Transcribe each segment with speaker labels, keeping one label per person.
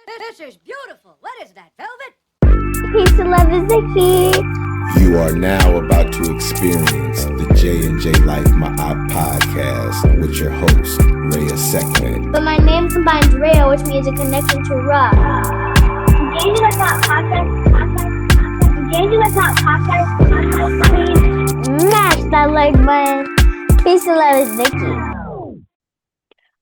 Speaker 1: This is beautiful. What is that, velvet?
Speaker 2: Peace and love is the key.
Speaker 3: You are now about to experience the J&J-Life podcast with your host, Reya'Sekhmet.
Speaker 2: But my name combines Raya, which means a connection to Ra.
Speaker 4: J&J-Life podcast, please
Speaker 2: Smash that like button. Peace and love is the key.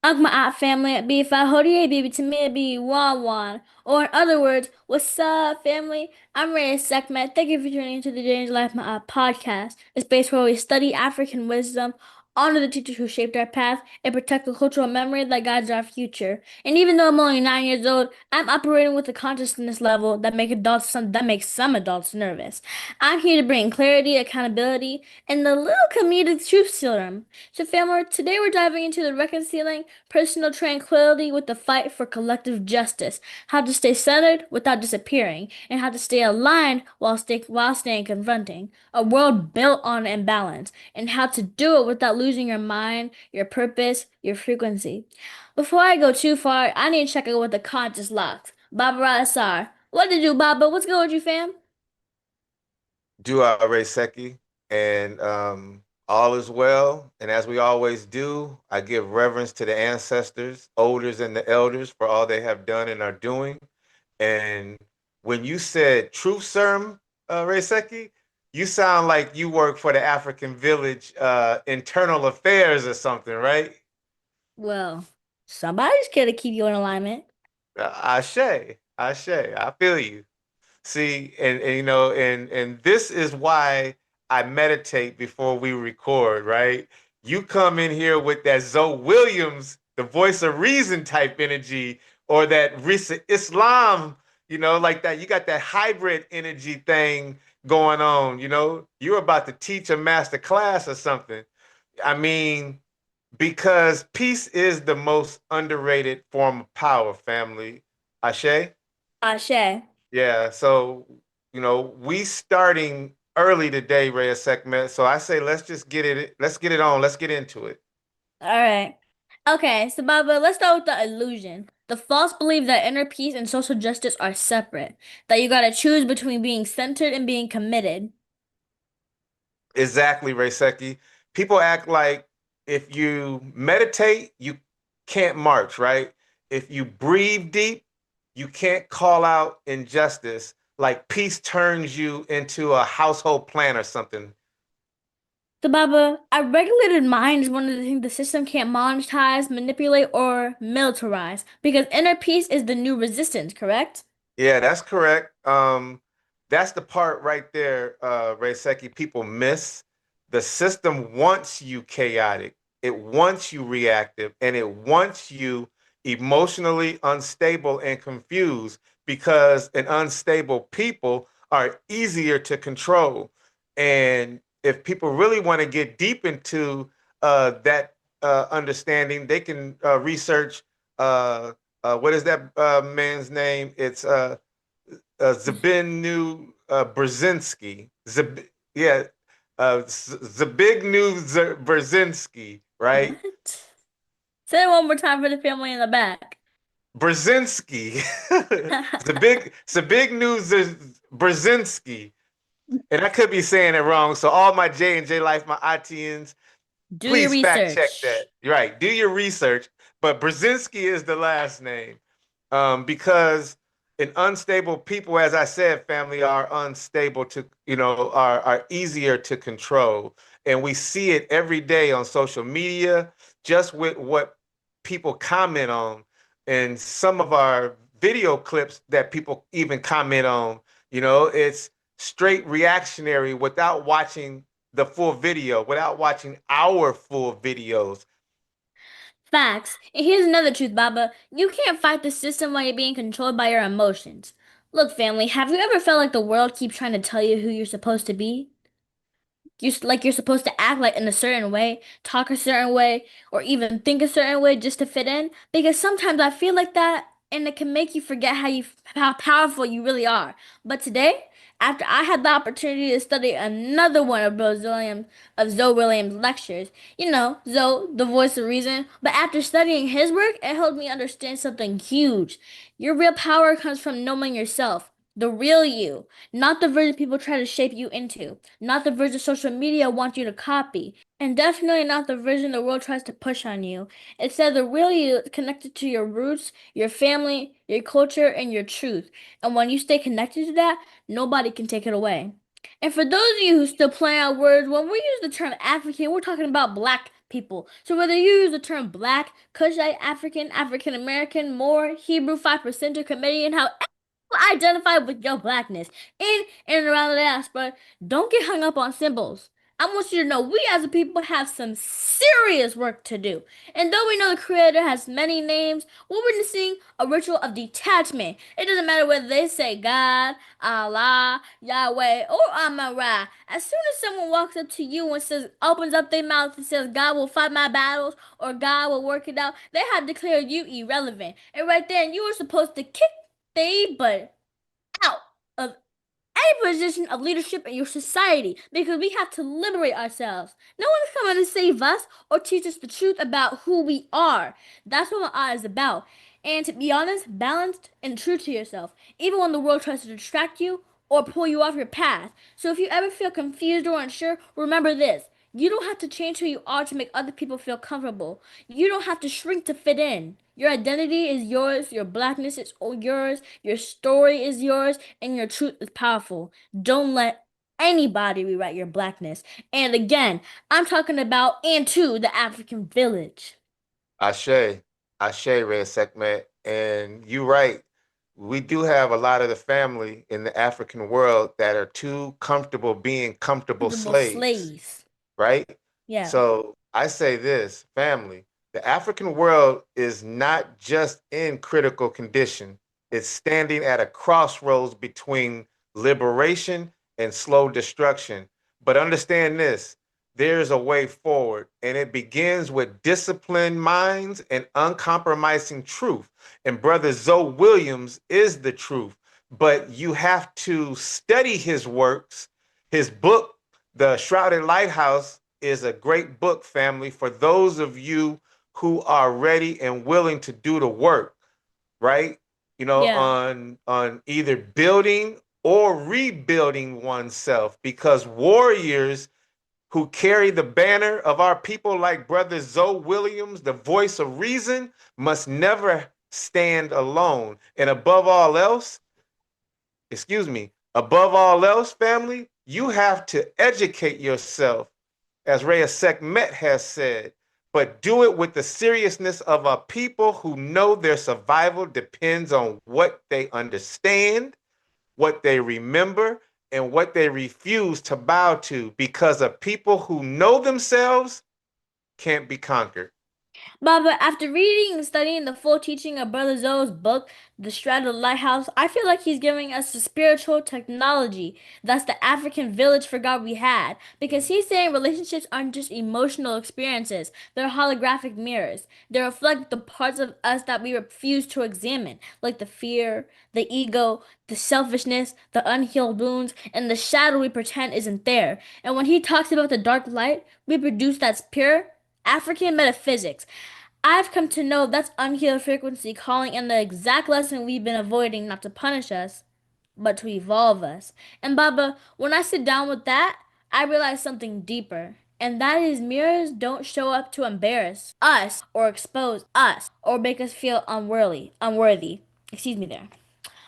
Speaker 5: Aakhu'Ra family, be if I hold you, baby, to me, be one. Or in other words, what's up, family? I'm Reya'Sekhmet. Thank you for tuning into the J&J-Life podcast, a space where we study African wisdom, honor the teachers who shaped our path, and protect the cultural memory that guides our future. And even though I'm only 9 years old, I'm operating with a consciousness level that makes some adults nervous. I'm here to bring clarity, accountability, and a little comedic truth serum. So, family, today we're diving into the reconciling personal tranquility with the fight for collective justice, how to stay centered without disappearing, and how to stay aligned while staying confronting, a world built on imbalance, and how to do it without losing your mind, your purpose, your frequency. Before I go too far, I need to check out with the conscious locks. Baba Ra'Asar. What did you, Baba? What's good with you, fam?
Speaker 6: Dua Reiseki, and all is well. And as we always do, I give reverence to the ancestors, elders, and the elders for all they have done and are doing. And when you said truth serum, Reiseki, you sound like you work for the African Village Internal Affairs or something, right?
Speaker 5: Well, somebody's got to keep you in alignment.
Speaker 6: Ashe, I feel you. See, and you know, and this is why I meditate before we record, right? You come in here with that Zoe Williams, the voice of reason type energy, or that Risa Islam, like that. You got that hybrid energy thing going on, You're about to teach a master class or something. I mean, because peace is the most underrated form of power, family. Ashe?
Speaker 5: Ashe.
Speaker 6: Yeah, so we starting early today, Reya'Sekhmet. So I say let's just get it. Let's get it on. Let's get into it.
Speaker 5: All right. Okay, so Baba, let's start with the illusion. The false belief that inner peace and social justice are separate. That you gotta choose between being centered and being committed.
Speaker 6: Exactly, Reiseki. People act like if you meditate, you can't march, right? If you breathe deep, you can't call out injustice. Like peace turns you into a household plan or something.
Speaker 5: So Baba, a regulated mind is one of the things the system can't monetize, manipulate, or militarize. Because inner peace is the new resistance, correct?
Speaker 6: Yeah, that's correct. That's the part right there, Reiseki, people miss. The system wants you chaotic, it wants you reactive, and it wants you emotionally unstable and confused because an unstable people are easier to control. And if people really want to get deep into that understanding, they can research what is that man's name? It's Zabinu Brzezinski. Yeah, Zabignu Brzezinski, right?
Speaker 5: What? Say it one more time for the family in the back.
Speaker 6: Brzezinski. Zabignu Brzezinski. And I could be saying it wrong. So all my J&J-Life, my ITNs, please fact check that. Right. Do your research. But Brzezinski is the last name. Because an unstable people, as I said, family are unstable to, are easier to control. And we see it every day on social media, just with what people comment on and some of our video clips that people even comment on. It's straight reactionary without watching the full video, without watching our full videos.
Speaker 5: Facts. And here's another truth, Baba. You can't fight the system while you're being controlled by your emotions. Look, family, have you ever felt like the world keeps trying to tell you who you're supposed to be? You're supposed to act like in a certain way, talk a certain way, or even think a certain way just to fit in? Because sometimes I feel like that, and it can make you forget how powerful you really are. But today, after I had the opportunity to study another one of Zoe Williams' lectures, you know, Zoe, the voice of reason, but after studying his work, it helped me understand something huge. Your real power comes from knowing yourself. The real you, not the version people try to shape you into, not the version social media wants you to copy, and definitely not the version the world tries to push on you. Instead, the real you is connected to your roots, your family, your culture, and your truth. And when you stay connected to that, nobody can take it away. And for those of you who still play out words, when we use the term African, we're talking about black people. So whether you use the term black, Kushite, African, African American, Moor, Hebrew, 5% or Canadian, however identify with your blackness in and around the diaspora, don't get hung up on symbols. I want you to know we as a people have some serious work to do. And though we know the Creator has many names, we're witnessing a ritual of detachment. It doesn't matter whether they say God, Allah, Yahweh, or Amun-Ra. As soon as someone walks up to you and opens up their mouth and says, God will fight my battles or God will work it out, they have declared you irrelevant. And right there, you were supposed to kick they but out of any position of leadership in your society because we have to liberate ourselves. No one's coming to save us or teach us the truth about who we are. That's what my art is about. And to be honest, balanced and true to yourself, even when the world tries to distract you or pull you off your path. So if you ever feel confused or unsure, remember this. You don't have to change who you are to make other people feel comfortable. You don't have to shrink to fit in. Your identity is yours, your blackness is yours, your story is yours, and your truth is powerful. Don't let anybody rewrite your blackness. And again, I'm talking about and to the African village.
Speaker 6: Ashe, Reya'Sekhmet, and you're right. We do have a lot of the family in the African world that are too comfortable being comfortable slaves. Right?
Speaker 5: Yeah.
Speaker 6: So I say this, family, the African world is not just in critical condition. It's standing at a crossroads between liberation and slow destruction. But understand this, there's a way forward, and it begins with disciplined minds and uncompromising truth. And Brother Zoe Williams is the truth, but you have to study his works. His book, The Shrouded Lighthouse, is a great book, family, for those of you who are ready and willing to do the work, right? You know, on either building or rebuilding oneself, because warriors who carry the banner of our people like Brother Zoe Williams, the voice of reason, must never stand alone. And above all else, family, you have to educate yourself, as Reya'Sekhmet has said, but do it with the seriousness of a people who know their survival depends on what they understand, what they remember, and what they refuse to bow to, because a people who know themselves can't be conquered.
Speaker 5: Baba, after reading and studying the full teaching of Brother Zoe's book, The Shrouded Lighthouse, I feel like he's giving us the spiritual technology that's the African village forgot we had. Because he's saying relationships aren't just emotional experiences, they're holographic mirrors. They reflect the parts of us that we refuse to examine, like the fear, the ego, the selfishness, the unhealed wounds, and the shadow we pretend isn't there. And when he talks about the dark light we produce that's pure, African metaphysics, I've come to know that's unhealed frequency calling in the exact lesson we've been avoiding, not to punish us, but to evolve us. And Baba, when I sit down with that, I realize something deeper. And that is mirrors don't show up to embarrass us or expose us or make us feel unworthy. Excuse me there.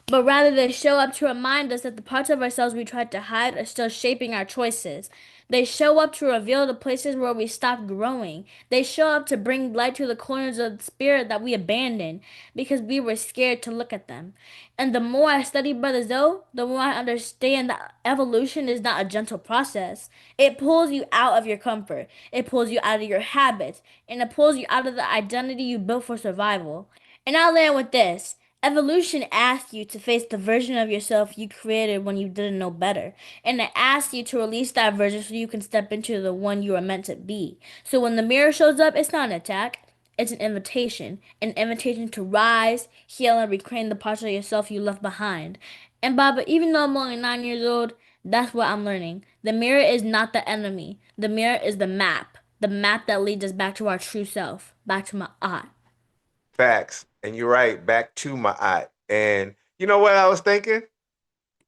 Speaker 5: But rather they show up to remind us that the parts of ourselves we tried to hide are still shaping our choices. They show up to reveal the places where we stopped growing. They show up to bring light to the corners of the spirit that we abandoned because we were scared to look at them. And the more I study Brother Zoe, the more I understand that evolution is not a gentle process. It pulls you out of your comfort. It pulls you out of your habits. And it pulls you out of the identity you built for survival. And I'll land with this. Evolution asks you to face the version of yourself you created when you didn't know better. And it asks you to release that version so you can step into the one you are meant to be. So when the mirror shows up, it's not an attack. It's an invitation to rise, heal, and reclaim the parts of yourself you left behind. And Baba, even though I'm only 9 years old, that's what I'm learning. The mirror is not the enemy. The mirror is the map that leads us back to our true self, back to my art.
Speaker 6: Facts. And you're right, back to my eye. And you know what I was thinking?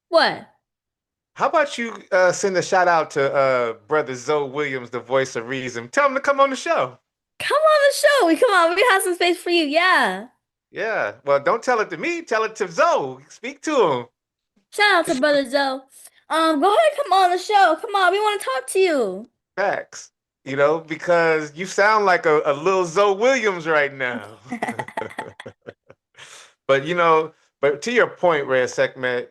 Speaker 5: What?
Speaker 6: How about you send a shout out to brother Zoe Williams, the voice of reason. Tell him to come on the show.
Speaker 5: Come on the show. Come on, we have some space for you. Yeah.
Speaker 6: Yeah. Well, don't tell it to me. Tell it to Zoe. Speak to him.
Speaker 5: Shout out to Brother Zoe. Go ahead, come on the show. Come on, we want to talk to you.
Speaker 6: Facts. You know, because you sound like a little Zoe Williams right now. But but to your point, Reya'Sekhmet,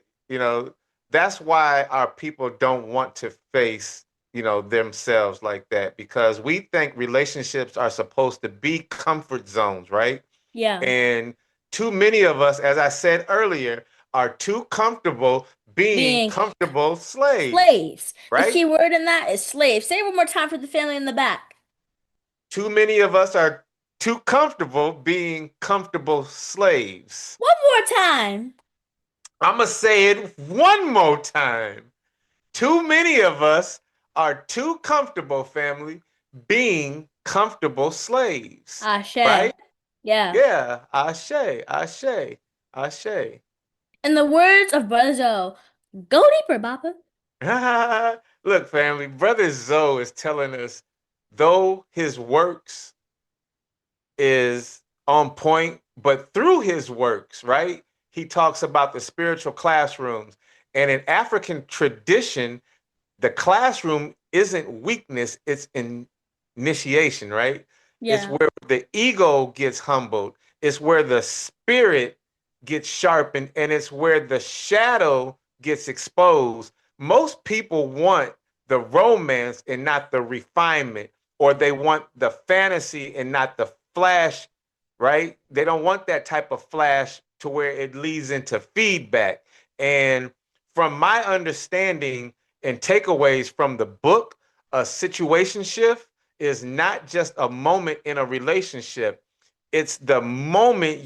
Speaker 6: that's why our people don't want to face, themselves like that, because we think relationships are supposed to be comfort zones, right?
Speaker 5: Yeah.
Speaker 6: And too many of us, as I said earlier, are too comfortable being comfortable slaves.
Speaker 5: Slaves.
Speaker 6: Right?
Speaker 5: The key word in that is slave. Say it one more time for the family in the back.
Speaker 6: Too many of us are too comfortable being comfortable slaves.
Speaker 5: One more time.
Speaker 6: I'm going to say it one more time. Too many of us are too comfortable, family, being comfortable slaves.
Speaker 5: Ashe.
Speaker 6: Right?
Speaker 5: Yeah.
Speaker 6: Yeah. Ashe. Ashe. Ashe.
Speaker 5: In the words of Brother Zoe, go deeper, Papa.
Speaker 6: Look, family, Brother Zoe is telling us, though his works is on point, but through his works, right? He talks about the spiritual classrooms. And in African tradition, the classroom isn't weakness, it's initiation, right?
Speaker 5: Yeah.
Speaker 6: It's where the ego gets humbled. It's where the spirit gets sharpened, and it's where the shadow gets exposed. Most people want the romance and not the refinement, or they want the fantasy and not the flash, right? They don't want that type of flash to where it leads into feedback. And from my understanding and takeaways from the book, a situation shift is not just a moment in a relationship. It's the moment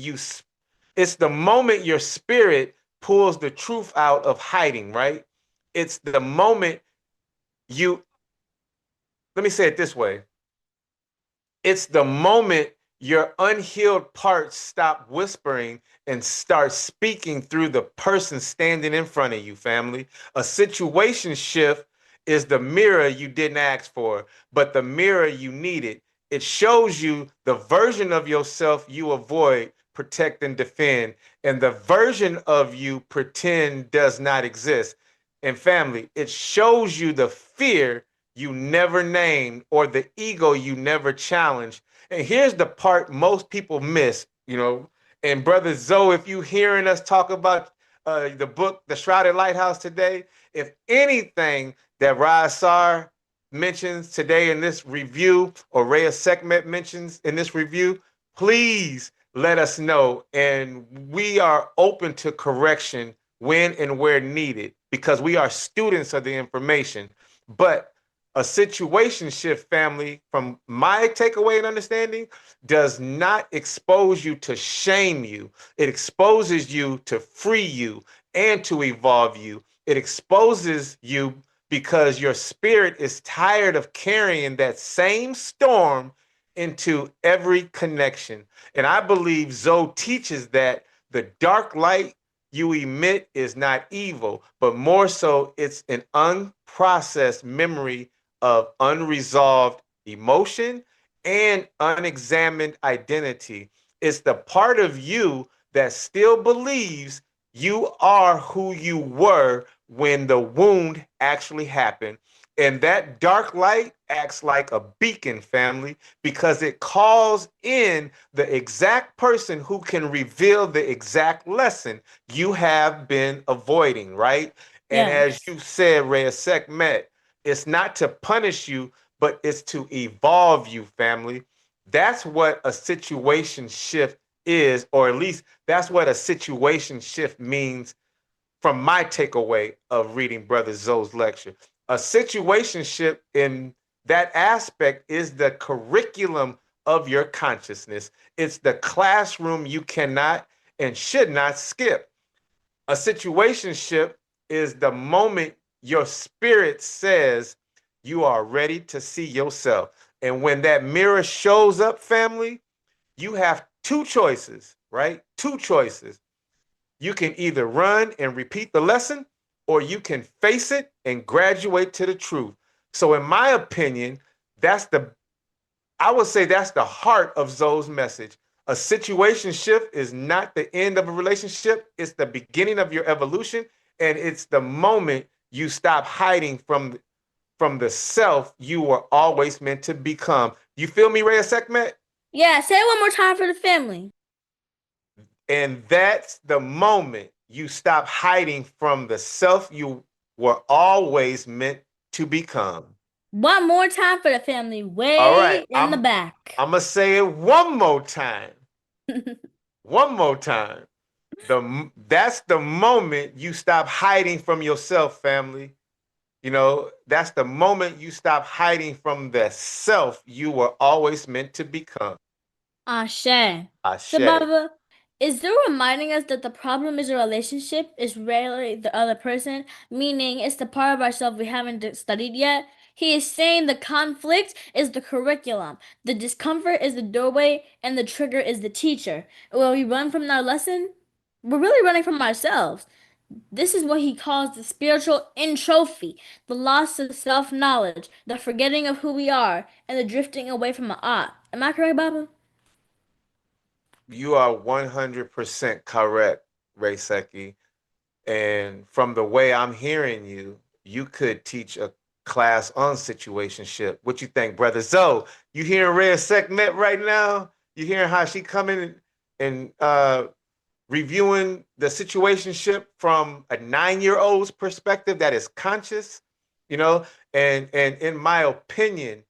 Speaker 6: your spirit pulls the truth out of hiding, right? It's the moment let me say it this way. It's the moment your unhealed parts stop whispering and start speaking through the person standing in front of you, family. A situation shift is the mirror you didn't ask for, but the mirror you needed. It shows you the version of yourself you avoid, protect, and defend, and the version of you pretend does not exist. And family, it shows you the fear you never named or the ego you never challenged. And here's the part most people miss, and Brother Zoe, if you hearing us talk about the book, The Shrouded Lighthouse today, if anything that Ra'Asar mentions today in this review or Reya'Sekhmet mentions in this review, please let us know. And we are open to correction when and where needed, because we are students of the information. But a situation shift, family, from my takeaway and understanding, does not expose you to shame you. It exposes you to free you and to evolve you. It exposes you because your spirit is tired of carrying that same storm into every connection. And I believe Zoe teaches that the dark light you emit is not evil, but more so it's an unprocessed memory of unresolved emotion and unexamined identity. It's the part of you that still believes you are who you were when the wound actually happened. And that dark light acts like a beacon, family, because it calls in the exact person who can reveal the exact lesson you have been avoiding, right? And as you said, Reya'Sekhmet, it's not to punish you, but it's to evolve you, family. That's what a situation shift is, or at least that's what a situation shift means from my takeaway of reading Brother Zoe's lecture. A situation shift in that aspect is the curriculum of your consciousness. It's the classroom you cannot and should not skip. A situationship is the moment your spirit says you are ready to see yourself. And when that mirror shows up, family, you have two choices, right? Two choices. You can either run and repeat the lesson, or you can face it and graduate to the truth. So, in my opinion, I would say that's the heart of Zoe's message. A situation shift is not the end of a relationship, it's the beginning of your evolution, and it's the moment you stop hiding from the self you were always meant to become. You feel me, Reya'Sekhmet?
Speaker 5: Yeah, say it one more time for the family.
Speaker 6: And that's the moment you stop hiding from the self you were always meant to become.
Speaker 5: One more time for the family, way
Speaker 6: All right,
Speaker 5: in the back.
Speaker 6: I'm going to say it one more time. One more time. That's the moment you stop hiding from yourself, family. You know, that's the moment you stop hiding from the self you were always meant to become.
Speaker 5: Ashe.
Speaker 6: Ashe.
Speaker 5: So, Baba, is there reminding us that the problem is a relationship is rarely the other person, meaning it's the part of ourselves we haven't studied yet? He is saying the conflict is the curriculum, the discomfort is the doorway, and the trigger is the teacher. When we run from our lesson, we're really running from ourselves. This is what he calls the spiritual entropy, the loss of self-knowledge, the forgetting of who we are, and the drifting away from Ma'at. Am I correct, Baba?
Speaker 6: You are 100% correct, Reiseki. And from the way I'm hearing you, you could teach a class on situationship. What you think, brother Zoe? You hearing Reya'Sekhmet right now? You hearing how she coming and reviewing the situationship from a 9-year-old's perspective that is conscious, you know? And in my opinion,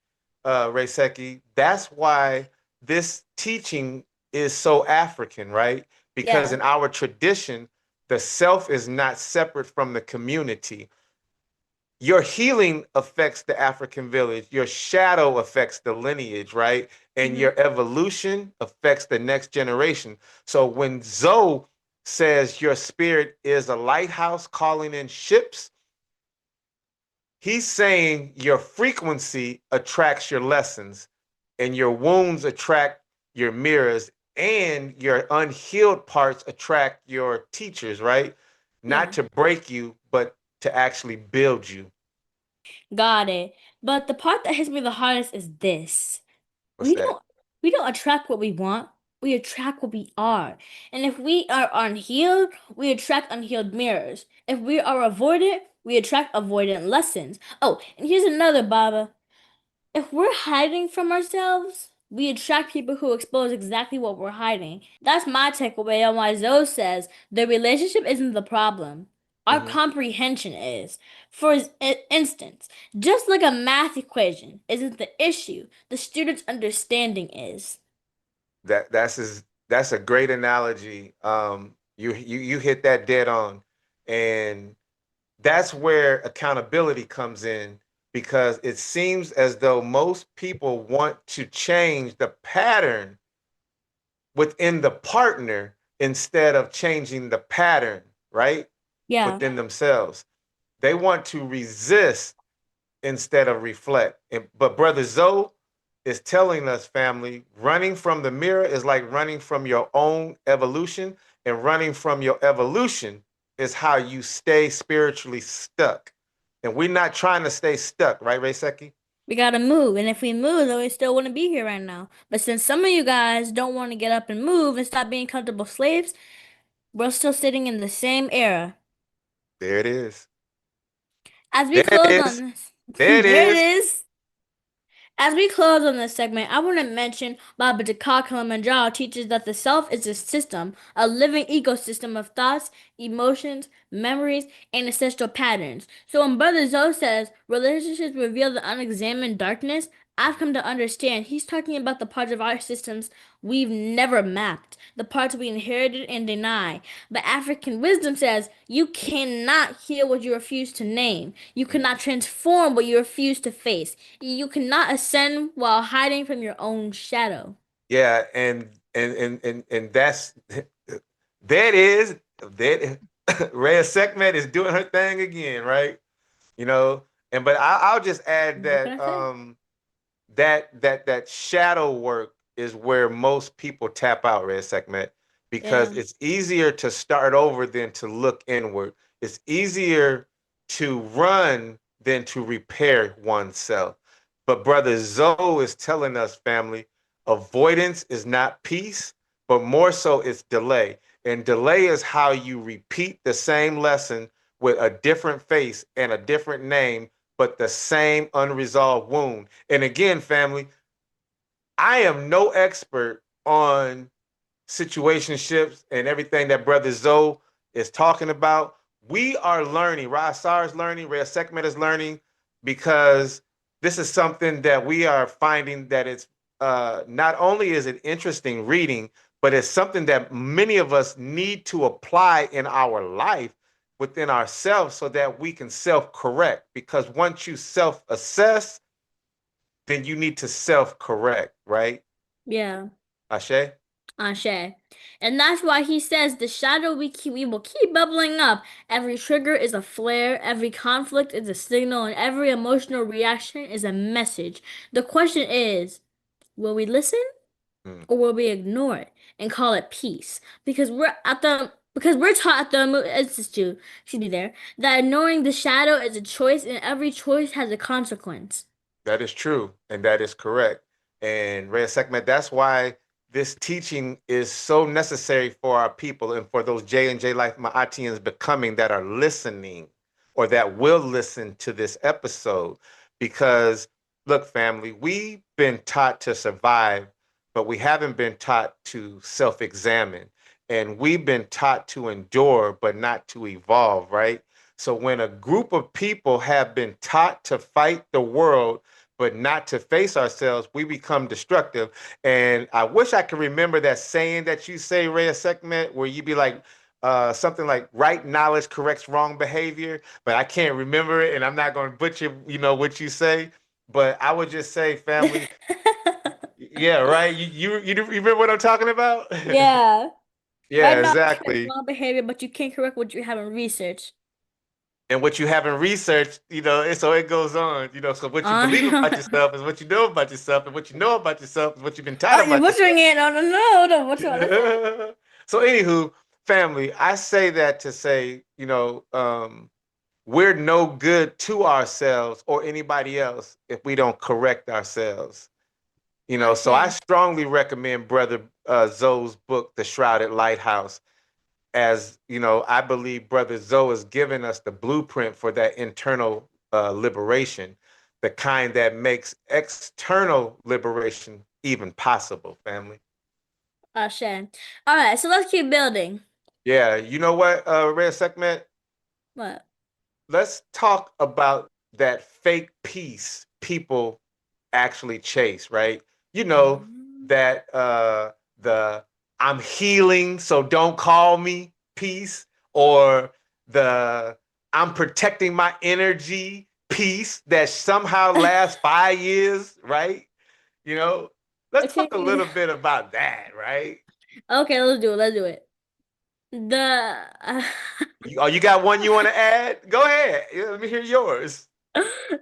Speaker 6: Reiseki, that's why this teaching is so African, right? Because in our tradition, the self is not separate from the community. Your healing affects the African village. Your shadow affects the lineage, right? And your evolution affects the next generation. So when Zoe says your spirit is a lighthouse calling in ships, he's saying your frequency attracts your lessons, and your wounds attract your mirrors, and your unhealed parts attract your teachers, right? Not to break you, but to actually build you.
Speaker 5: Got it. But the part that hits me the hardest is this.
Speaker 6: What's that?
Speaker 5: We don't attract what we want. We attract what we are. And if we are unhealed, we attract unhealed mirrors. If we are avoidant, we attract avoidant lessons. Oh, and here's another, Baba. If we're hiding from ourselves, we attract people who expose exactly what we're hiding. That's my takeaway on why Zoe says the relationship isn't the problem. Our comprehension is. For instance, just like a math equation isn't the issue, the student's understanding is.
Speaker 6: That's a great analogy. You hit that dead on, and that's where accountability comes in, because it seems as though most people want to change the pattern within the partner instead of changing the pattern, right?
Speaker 5: Yeah.
Speaker 6: Within themselves. They want to resist instead of reflect. But Brother Zoe is telling us, family, running from the mirror is like running from your own evolution, and running from your evolution is how you stay spiritually stuck. And we're not trying to stay stuck, right, Reiseki?
Speaker 5: We gotta move, and if we move, then we still wouldn't be here right now. But since some of you guys don't want to get up and move and stop being comfortable slaves, we're still sitting in the same era.
Speaker 6: There it is.
Speaker 5: As we
Speaker 6: There it
Speaker 5: close
Speaker 6: is.
Speaker 5: on this,
Speaker 6: There it
Speaker 5: there it
Speaker 6: is.
Speaker 5: is. As we close on this segment, I want to mention Baba Dakar Kilimanjaro teaches that the self is a system, a living ecosystem of thoughts, emotions, memories, and ancestral patterns. So when Brother Zoe says relationships reveal the unexamined darkness, I've come to understand he's talking about the parts of our systems we've never mapped, the parts we inherited and deny. But African wisdom says you cannot heal what you refuse to name. You cannot transform what you refuse to face. You cannot ascend while hiding from your own shadow.
Speaker 6: Yeah, and that's that Reya'Sekhmet is doing her thing again, right? You know, but I'll just add
Speaker 5: What can
Speaker 6: that
Speaker 5: I say?
Speaker 6: that shadow work is where most people tap out, Reya'Sekhmet, because
Speaker 5: Yeah.
Speaker 6: it's easier to start over than to look inward. It's easier to run than to repair oneself. But brother Zoe is telling us, family, avoidance is not peace, but more so it's delay. And delay is how you repeat the same lesson with a different face and a different name, but the same unresolved wound. And again, family, I am no expert on situationships and everything that Brother Zoe is talking about. We are learning. Ra'Asar is learning. Reya'Sekhmet is learning, because this is something that we are finding that it's not only is it interesting reading, but it's something that many of us need to apply in our life within ourselves so that we can self-correct. Because once you self-assess, then you need to self-correct, right?
Speaker 5: Yeah.
Speaker 6: Ashe?
Speaker 5: Ashe. And that's why he says the shadow we will keep bubbling up. Every trigger is a flare, every conflict is a signal, and every emotional reaction is a message. The question is, will we listen
Speaker 6: Mm.
Speaker 5: or will we ignore it and call it peace? Because we're taught at the institute, excuse me there, that ignoring the shadow is a choice and every choice has a consequence.
Speaker 6: That is true, and that is correct. And Reya'Sekhmet, that's why this teaching is so necessary for our people and for those J&J-Life Ma'atians becoming that are listening or that will listen to this episode. Because, look, family, we've been taught to survive, but we haven't been taught to self-examine. And we've been taught to endure, but not to evolve, right? So when a group of people have been taught to fight the world, but not to face ourselves, we become destructive. And I wish I could remember that saying that you say, Reya'Sekhmet, where you be like, something like right knowledge corrects wrong behavior, but I can't remember it, and I'm not going to butcher, what you say. But I would just say, family, yeah, right. You remember what I'm talking about?
Speaker 5: Yeah. Right
Speaker 6: Yeah,
Speaker 5: now, it's
Speaker 6: exactly.
Speaker 5: wrong behavior, but you can't correct what you haven't researched.
Speaker 6: And what you haven't researched, so it goes on, so what you believe about
Speaker 5: Oh,
Speaker 6: yourself is what you know about yourself, and what you know about yourself is what you've been taught
Speaker 5: you're
Speaker 6: about
Speaker 5: butchering it. No, no, no, no, butcher all this.
Speaker 6: yourself. So, anywho, family, I say that to say, we're no good to ourselves or anybody else if we don't correct ourselves. So I
Speaker 5: Ashe.
Speaker 6: strongly recommend Brother Zoe's book, The Shrouded Lighthouse, as I believe Brother Zoe has given us the blueprint for that internal liberation, the kind that makes external liberation even possible, family.
Speaker 5: Ashe. All right, so let's keep building.
Speaker 6: Yeah, you know what, Reya'Sekhmet?
Speaker 5: What?
Speaker 6: Let's talk about that fake peace people actually chase, right? You know,
Speaker 5: Mm.
Speaker 6: that the I'm healing, so don't call me peace, or the I'm protecting my energy peace that somehow lasts 5 years, right? You know, let's
Speaker 5: Okay.
Speaker 6: talk a little bit about that, right?
Speaker 5: Okay, let's do it. Let's do it. The
Speaker 6: Oh, you got one you want to add? Go ahead. Yeah, let me hear yours.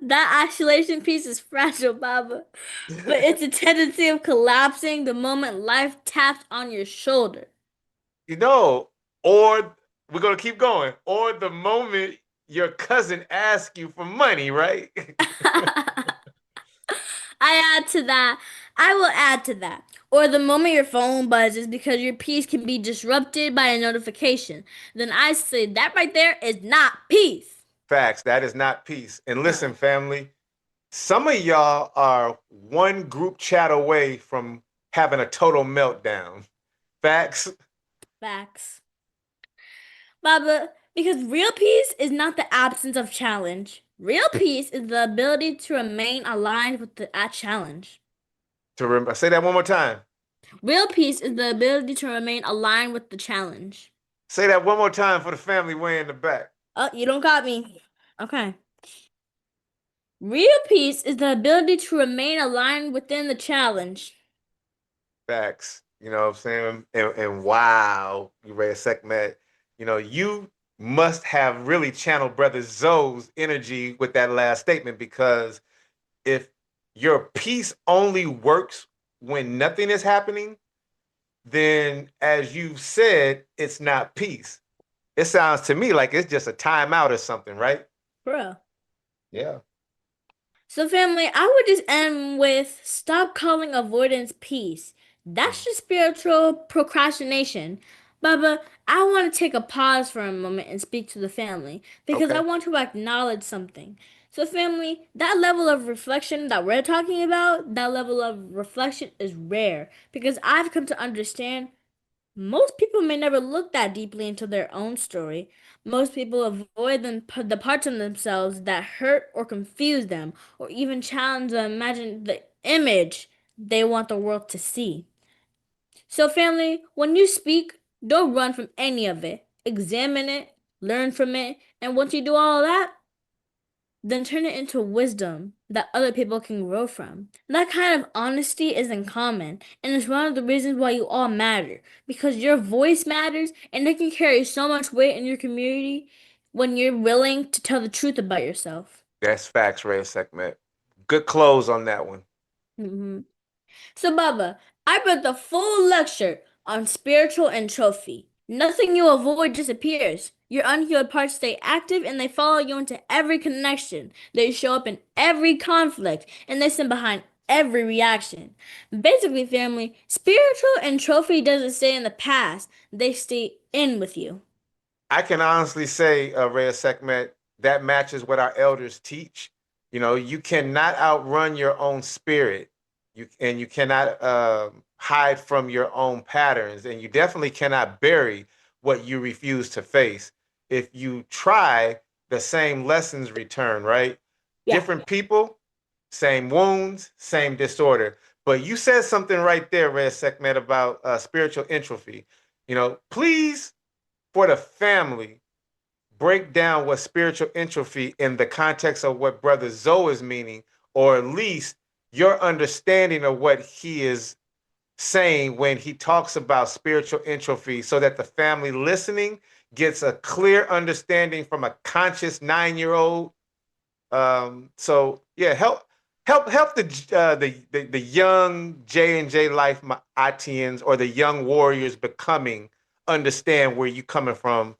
Speaker 5: that isolation piece is fragile, Baba. But it's a tendency of collapsing the moment life taps on your shoulder.
Speaker 6: You know, or we're gonna keep going, or the moment your cousin asks you for money, right?
Speaker 5: I add to that. I will add to that. Or the moment your phone buzzes because your peace can be disrupted by a notification. Then I say that right there is not peace.
Speaker 6: Facts. That is not peace. And
Speaker 5: Uh,
Speaker 6: listen, family, some of y'all are one group chat away from having a total meltdown. Facts.
Speaker 5: facts. Baba, because real peace is not the absence of challenge. Real peace is the ability to remain aligned with the challenge.
Speaker 6: Say that one more time.
Speaker 5: Real peace is the ability to remain aligned with the challenge.
Speaker 6: Say that one more time for the family way in the back.
Speaker 5: Oh, you don't got me. Okay. Real peace is the ability to remain aligned within the challenge.
Speaker 6: Facts. You know what I'm saying? And wow, Reya'Sekhmet, you must have really channeled Brother Zoe's energy with that last statement, because if your peace only works when nothing is happening, then as you said, it's not peace. It sounds to me like it's just a timeout or something, right?
Speaker 5: Bro.
Speaker 6: Yeah.
Speaker 5: So, family, I would just end with stop calling avoidance peace. That's just spiritual procrastination. Baba, I want to take a pause for a moment and speak to the family because I want to acknowledge something. So, family, that level of reflection that we're talking about, that level of reflection is rare because I've come to understand most people may never look that deeply into their own story. Most people avoid the parts of themselves that hurt or confuse them, or even challenge or imagine the image they want the world to see. So, family, when you speak, don't run from any of it. Examine it, learn from it, and once you do all that, then turn it into wisdom that other people can grow from. That kind of honesty isn't common, and it's one of the reasons why you all matter. Because your voice matters, and it can carry so much weight in your community when you're willing to tell the truth about yourself.
Speaker 6: That's facts, Reya'Sekhmet. Good close on that one.
Speaker 5: Mm-hmm. So, Baba, I read the full lecture on spiritual entropy. Nothing you avoid disappears. Your unhealed parts stay active and they follow you into every connection. They show up in every conflict and they stand behind every reaction. Basically, family, spiritual entropy doesn't stay in the past, they stay in with you.
Speaker 6: I can honestly say, Reya'Sekhmet, that matches what our elders teach. You cannot outrun your own spirit. You cannot hide from your own patterns, and you definitely cannot bury what you refuse to face. If you try, the same lessons return, right?
Speaker 5: Yeah.
Speaker 6: Different people, same wounds, same disorder. But you said something right there, Reya'Sekhmet, about spiritual entropy. Please, for the family, break down what spiritual entropy in the context of what Brother Zoe is meaning, or at least your understanding of what he is saying when he talks about spiritual entropy, so that the family listening gets a clear understanding from a conscious 9-year-old. So yeah, help the young J&J-Life Atians, or the young warriors becoming, understand where you coming from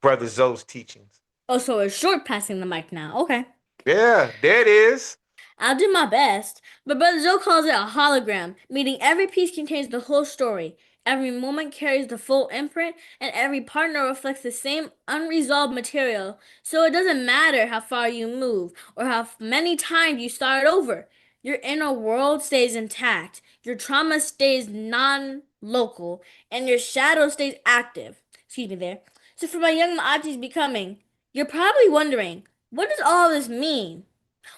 Speaker 6: Brother Zoe's teachings.
Speaker 5: Oh, so it's short passing the mic now. Okay.
Speaker 6: Yeah, there it is.
Speaker 5: I'll do my best, but Brother Joe calls it a hologram, meaning every piece contains the whole story. Every moment carries the full imprint, and every partner reflects the same unresolved material. So it doesn't matter how far you move or how many times you start over. Your inner world stays intact, your trauma stays non-local, and your shadow stays active. Excuse me there. So for my young Ma'atis becoming, you're probably wondering, what does all this mean?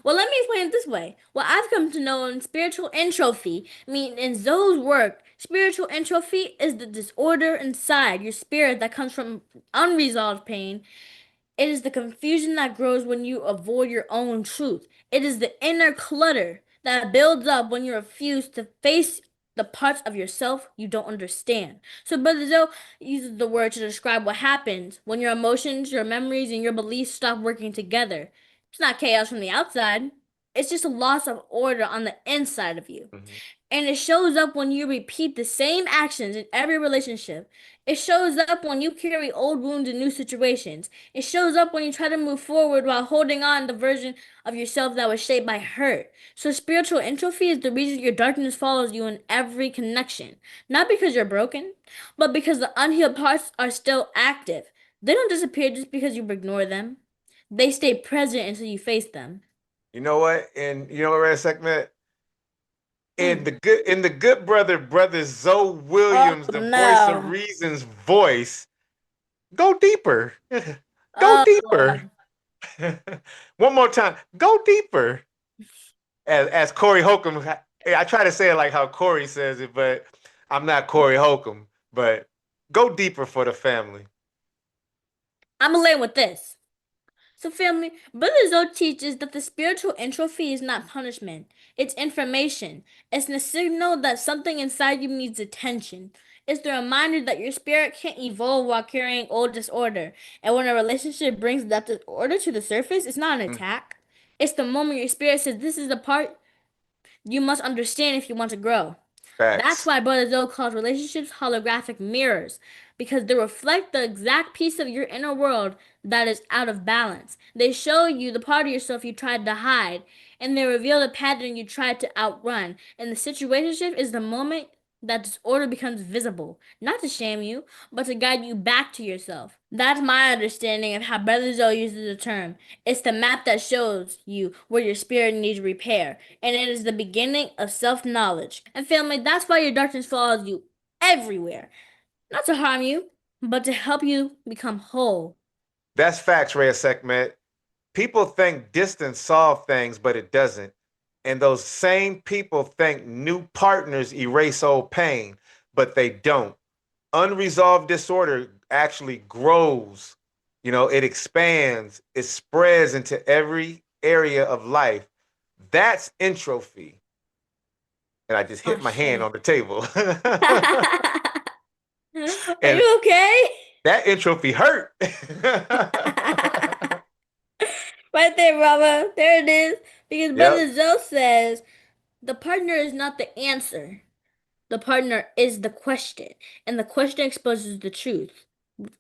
Speaker 5: Well, let me explain it this way. What I've come to know in spiritual entropy, in Zoe's work, spiritual entropy is the disorder inside your spirit that comes from unresolved pain. It is the confusion that grows when you avoid your own truth. It is the inner clutter that builds up when you refuse to face the parts of yourself you don't understand. So Brother Zoe uses the word to describe what happens when your emotions, your memories, and your beliefs stop working together. It's not chaos from the outside. It's just a loss of order on the inside of you.
Speaker 6: Mm-hmm.
Speaker 5: And it shows up when you repeat the same actions in every relationship. It shows up when you carry old wounds in new situations. It shows up when you try to move forward while holding on to the version of yourself that was shaped by hurt. So spiritual entropy is the reason your darkness follows you in every connection. Not because you're broken, but because the unhealed parts are still active. They don't disappear just because you ignore them. They stay present until you face them.
Speaker 6: You know what? And you know what, Reya'Sekhmet? In the good brother Zoe Williams, the voice of reason's voice, go deeper. Go deeper. One more time. Go deeper. As Corey Holcomb, I try to say it like how Corey says it, but I'm not Corey Holcomb. But go deeper for the family.
Speaker 5: I'm gonna land with this. So, family, Brother Zoe teaches that the spiritual entropy is not punishment, it's information. It's the signal that something inside you needs attention. It's the reminder that your spirit can't evolve while carrying old disorder. And when a relationship brings that disorder to the surface, it's not an attack. It's the moment your spirit says, "This is the part you must understand if you want to grow." That's
Speaker 6: Facts.
Speaker 5: why Brother Zoe calls relationships holographic mirrors, because they reflect the exact piece of your inner world that is out of balance. They show you the part of yourself you tried to hide, and they reveal the pattern you tried to outrun. And the situationship is the moment that disorder becomes visible, not to shame you, but to guide you back to yourself. That's my understanding of how Brother Zoe uses the term. It's the map that shows you where your spirit needs repair, and it is the beginning of self-knowledge. And family, that's why your darkness follows you everywhere. Not to harm you, but to help you become whole.
Speaker 6: That's facts, Reya'Sekhmet. People think distance solve things, but it doesn't. And those same people think new partners erase old pain, but they don't. Unresolved disorder actually grows. It expands, it spreads into every area of life. That's entropy. And I just hit
Speaker 5: Oh
Speaker 6: my hand
Speaker 5: shit.
Speaker 6: on the table.
Speaker 5: Are
Speaker 6: And
Speaker 5: you okay?
Speaker 6: that entropy hurt.
Speaker 5: Right there, brother. There it is. Because
Speaker 6: Yep.
Speaker 5: Brother Zoe says the partner is not the answer. The partner is the question. And the question exposes the truth,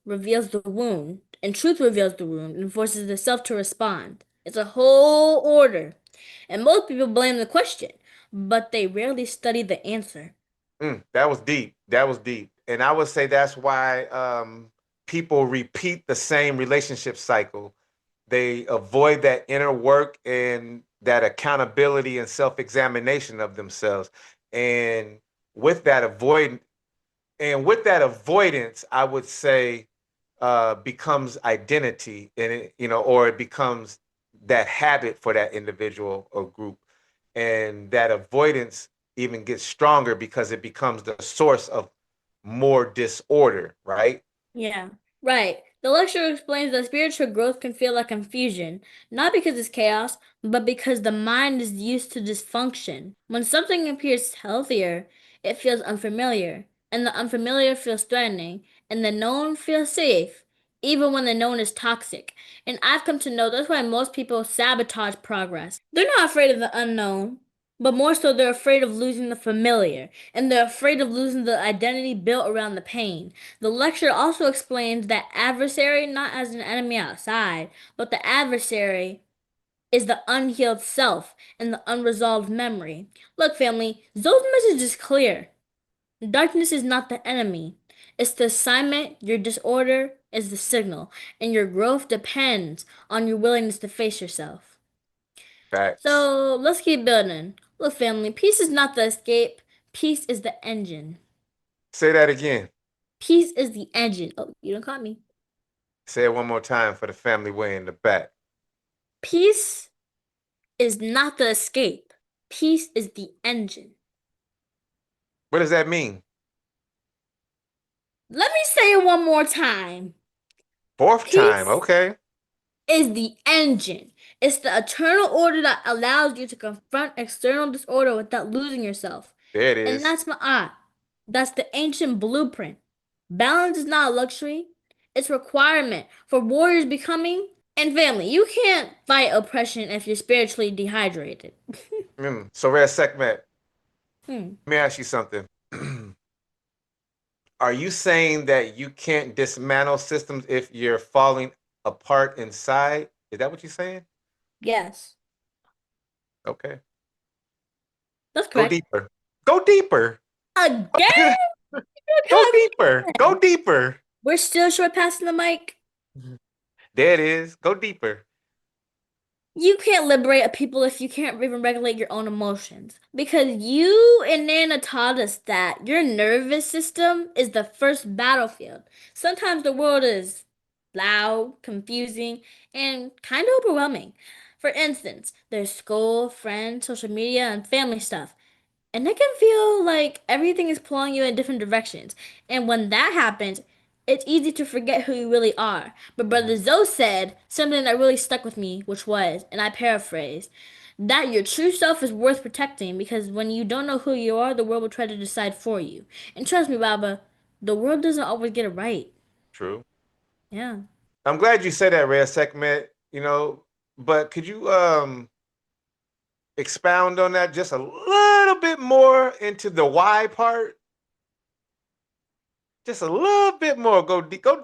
Speaker 5: reveals the wound, and truth reveals the wound and forces the self to respond. It's a whole order. And most people blame the question, but they rarely study the answer.
Speaker 6: That was deep. That was deep. And I would say that's why people repeat the same relationship cycle. They avoid that inner work and that accountability and self-examination of themselves. And with that avoidance, I would say becomes identity, and or it becomes that habit for that individual or group. And that avoidance even gets stronger because it becomes the source of more disorder, right?
Speaker 5: Yeah, right. The lecture explains that spiritual growth can feel like confusion, not because it's chaos, but because the mind is used to dysfunction. When something appears healthier, it feels unfamiliar, and the unfamiliar feels threatening, and the known feels safe, even when the known is toxic. And I've come to know that's why most people sabotage progress. They're not afraid of the unknown, but more so they're afraid of losing the familiar, and they're afraid of losing the identity built around the pain. The lecture also explains that adversary not as an enemy outside, but the adversary is the unhealed self and the unresolved memory. Look, family, Zoe's message is clear. Darkness is not the enemy. It's the assignment, your disorder is the signal, and your growth depends on your willingness to face yourself.
Speaker 6: Facts.
Speaker 5: So let's keep building. Look, family, peace is not the escape, peace is the engine.
Speaker 6: Say that again.
Speaker 5: Peace is the engine. Oh, you don't caught me.
Speaker 6: Say it one more time for the family way in the back.
Speaker 5: Peace is not the escape. Peace is the engine.
Speaker 6: What does that mean?
Speaker 5: Let me say it one more time.
Speaker 6: Fourth time.
Speaker 5: Peace
Speaker 6: Okay.
Speaker 5: is the engine. It's the eternal order that allows you to confront external disorder without losing yourself.
Speaker 6: There it
Speaker 5: And
Speaker 6: is.
Speaker 5: that's Ma'at. That's the ancient blueprint. Balance is not a luxury. It's a requirement for warriors becoming and family. You can't fight oppression if you're spiritually dehydrated.
Speaker 6: So Reya'Sekhmet,
Speaker 5: Hmm.
Speaker 6: let me ask you something. Are you saying that you can't dismantle systems if you're falling apart inside? Is that what you're saying?
Speaker 5: Yes,
Speaker 6: Okay.
Speaker 5: that's
Speaker 6: Go
Speaker 5: correct.
Speaker 6: deeper. Go deeper.
Speaker 5: Again?
Speaker 6: Go deeper. Go deeper.
Speaker 5: We're still short passing the mic.
Speaker 6: There it is. Go deeper.
Speaker 5: You can't liberate a people if you can't even regulate your own emotions. Because you and Nana taught us that your nervous system is the first battlefield. Sometimes the world is loud, confusing, and kind of overwhelming. For instance, there's school, friends, social media, and family stuff. And it can feel like everything is pulling you in different directions. And when that happens, it's easy to forget who you really are. But Brother Zoe said something that really stuck with me, which was, and I paraphrase, that your true self is worth protecting because when you don't know who you are, the world will try to decide for you. And trust me, Baba, the world doesn't always get it right.
Speaker 6: True.
Speaker 5: Yeah.
Speaker 6: I'm glad you said that, Reya'Sekhmet. But could you expound on that just a little bit more into the why part? Just a little bit more. Go deep. Go.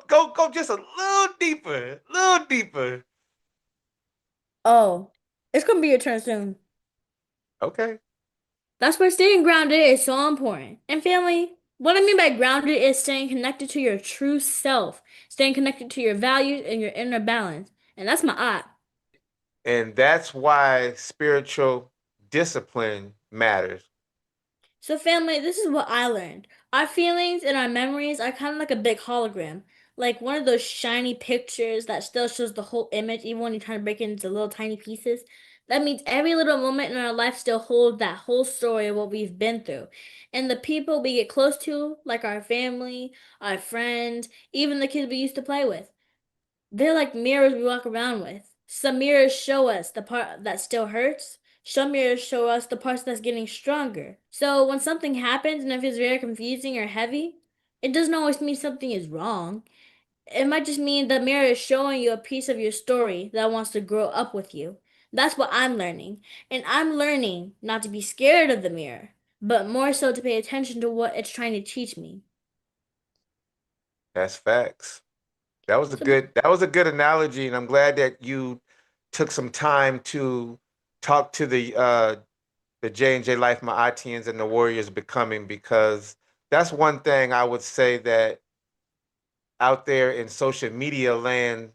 Speaker 6: Just a little deeper. A little deeper.
Speaker 5: Oh, it's gonna be your turn soon.
Speaker 6: Okay.
Speaker 5: That's why staying grounded is so important. And family, what I mean by grounded is staying connected to your true self, staying connected to your values and your inner balance. And that's my art.
Speaker 6: And that's why spiritual discipline matters.
Speaker 5: So, family, this is what I learned. Our feelings and our memories are kind of like a big hologram, like one of those shiny pictures that still shows the whole image, even when you try to break it into little tiny pieces. That means every little moment in our life still holds that whole story of what we've been through. And the people we get close to, like our family, our friends, even the kids we used to play with, they're like mirrors we walk around with. Some mirrors show us the part that still hurts. Some mirrors show us the parts that's getting stronger. So when something happens and it feels very confusing or heavy, it doesn't always mean something is wrong. It might just mean the mirror is showing you a piece of your story that wants to grow up with you. That's what I'm learning. And I'm learning not to be scared of the mirror, but more so to pay attention to what it's trying to teach me.
Speaker 6: That's facts.
Speaker 5: So,
Speaker 6: That was a good analogy, and I'm glad that you took some time to talk to the J&J-Life, my ITNs, and the Warriors Becoming, because that's one thing I would say that out there in social media land,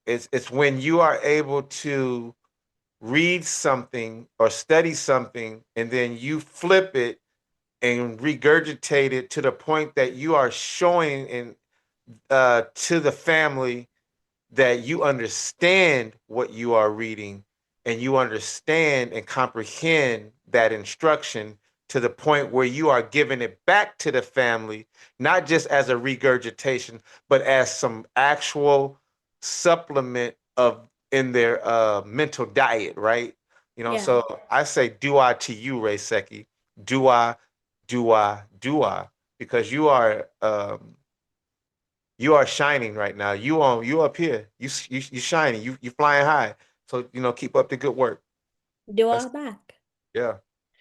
Speaker 6: it's when you are able to read something or study something and then you flip it and regurgitate it to the point that you are showing to the family that you understand what you are reading and you understand and comprehend that instruction to the point where you are giving it back to the family, not just as a regurgitation, but as some actual supplement of in their mental diet, right?
Speaker 5: yeah.
Speaker 6: So I say do-I to you, Ray Seki. Do-I, do-I, because you are shining right now. You up here. You shining. You flying high. So keep up the good work.
Speaker 5: Do
Speaker 6: That's
Speaker 5: all back.
Speaker 6: yeah.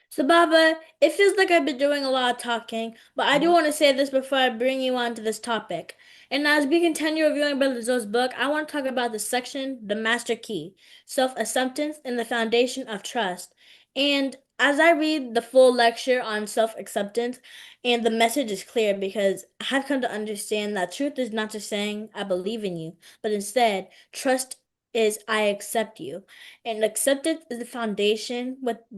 Speaker 5: So, Baba, it feels like I've been doing a lot of talking, but I do want to say this before I bring you on to this topic. And as we continue reviewing Brother Zoe's book, I want to talk about the section, The Master Key, Self-Acceptance and the Foundation of Trust. And as I read the full lecture on self-acceptance, and the message is clear because I've come to understand that truth is not just saying, I believe in you, but instead, trust is I accept you. And acceptance is the foundation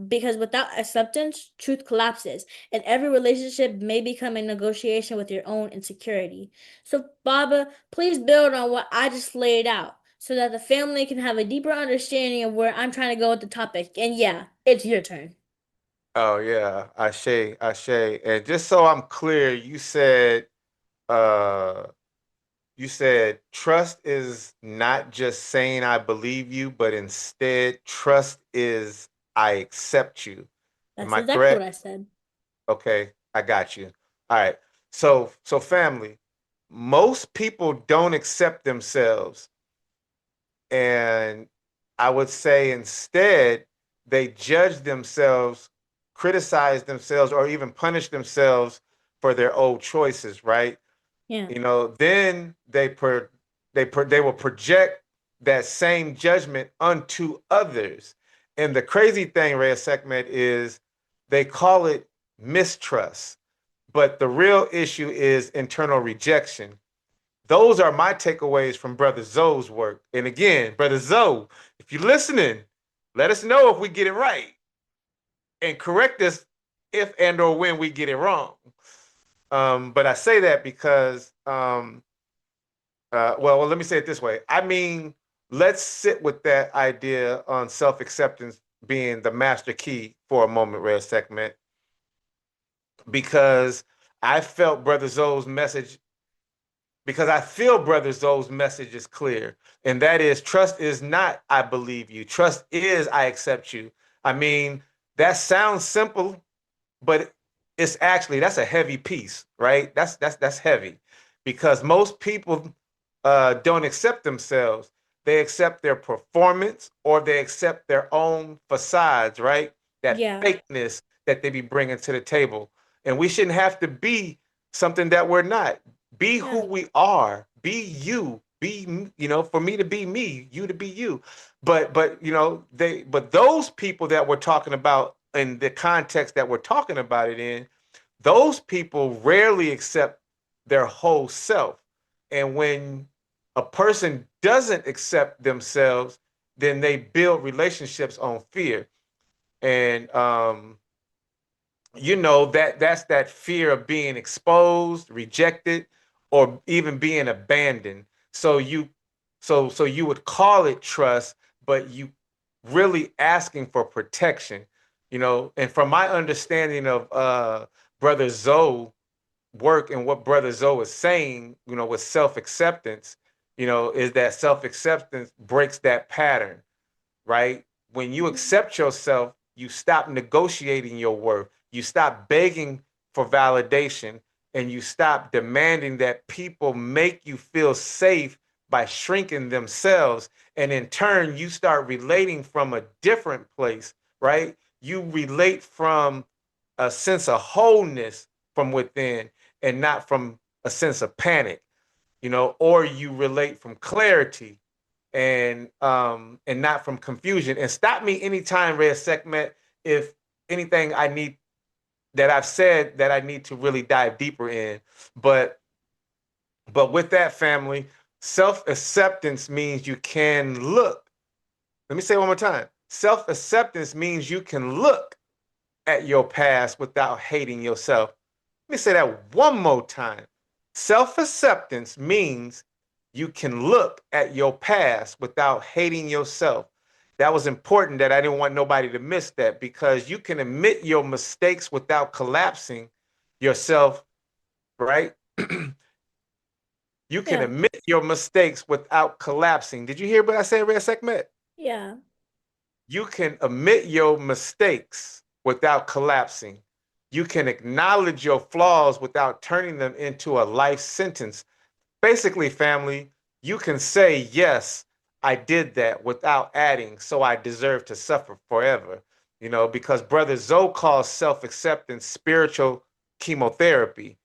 Speaker 5: because without acceptance, truth collapses, and every relationship may become a negotiation with your own insecurity. So, Baba, please build on what I just laid out so that the family can have a deeper understanding of where I'm trying to go with the topic. And yeah, it's your turn.
Speaker 6: Oh yeah. Ashe. And just so I'm clear, uh you said trust is not just saying I believe you, but instead trust is I accept you. Am
Speaker 5: That's
Speaker 6: I
Speaker 5: exactly what
Speaker 6: correct?
Speaker 5: I said.
Speaker 6: Okay, I got you. All right. So family, most people don't accept themselves. And I would say instead, they judge themselves, criticize themselves, or even punish themselves for their old choices, right?
Speaker 5: Yeah.
Speaker 6: Then they will project that same judgment unto others. And the crazy thing, Reya'Sekhmet, is they call it mistrust. But the real issue is internal rejection. Those are my takeaways from Brother Zoe's work. And again, Brother Zoe, if you're listening, let us know if we get it right and correct us if and or when we get it wrong. But I say that because Well, let me say it this way. I mean, let's sit with that idea on self-acceptance being the master key for a moment, Reya'Sekhmet, because I felt Brother Zoe's message, because I feel Brother Zoe's message is clear, and that is trust is not I believe you. Trust is I accept you. I mean, that sounds simple, but it's actually that's a heavy piece, right? That's heavy because most people don't accept themselves. They accept their performance or they accept their own facades, right? That fakeness that they be bringing to the table. And we shouldn't have to be something that we're not. Be who we are. Be you. Be, for me to be me, you to be you. But those people that we're talking about in the context that we're talking about it in, those people rarely accept their whole self. And when a person doesn't accept themselves, then they build relationships on fear. And that's that fear of being exposed, rejected, or even being abandoned. So you would call it trust, but you really asking for protection, and from my understanding of Brother Zoe work and what Brother Zoe is saying, with self-acceptance, is that self-acceptance breaks that pattern, right? When you accept yourself, you stop negotiating your worth. You stop begging for validation and you stop demanding that people make you feel safe by shrinking themselves. And in turn, you start relating from a different place, right? You relate from a sense of wholeness from within and not from a sense of panic, or you relate from clarity and not from confusion. And stop me anytime, Reya'Sekhmet, if anything I've said that I need to really dive deeper in. But with that, family, self-acceptance means you can look. Let me say it one more time. Self-acceptance means you can look at your past without hating yourself. Let me say that one more time. Self-acceptance means you can look at your past without hating yourself. That was important that I didn't want nobody to miss that because you can admit your mistakes without collapsing yourself, right? You can admit your mistakes without collapsing. Did you hear what I said, Reya'Sekhmet?
Speaker 5: Yeah.
Speaker 6: You can admit your mistakes without collapsing. You can acknowledge your flaws without turning them into a life sentence. Basically, family, you can say, yes, I did that without adding, so I deserve to suffer forever. Because Brother Zoe calls self-acceptance spiritual chemotherapy.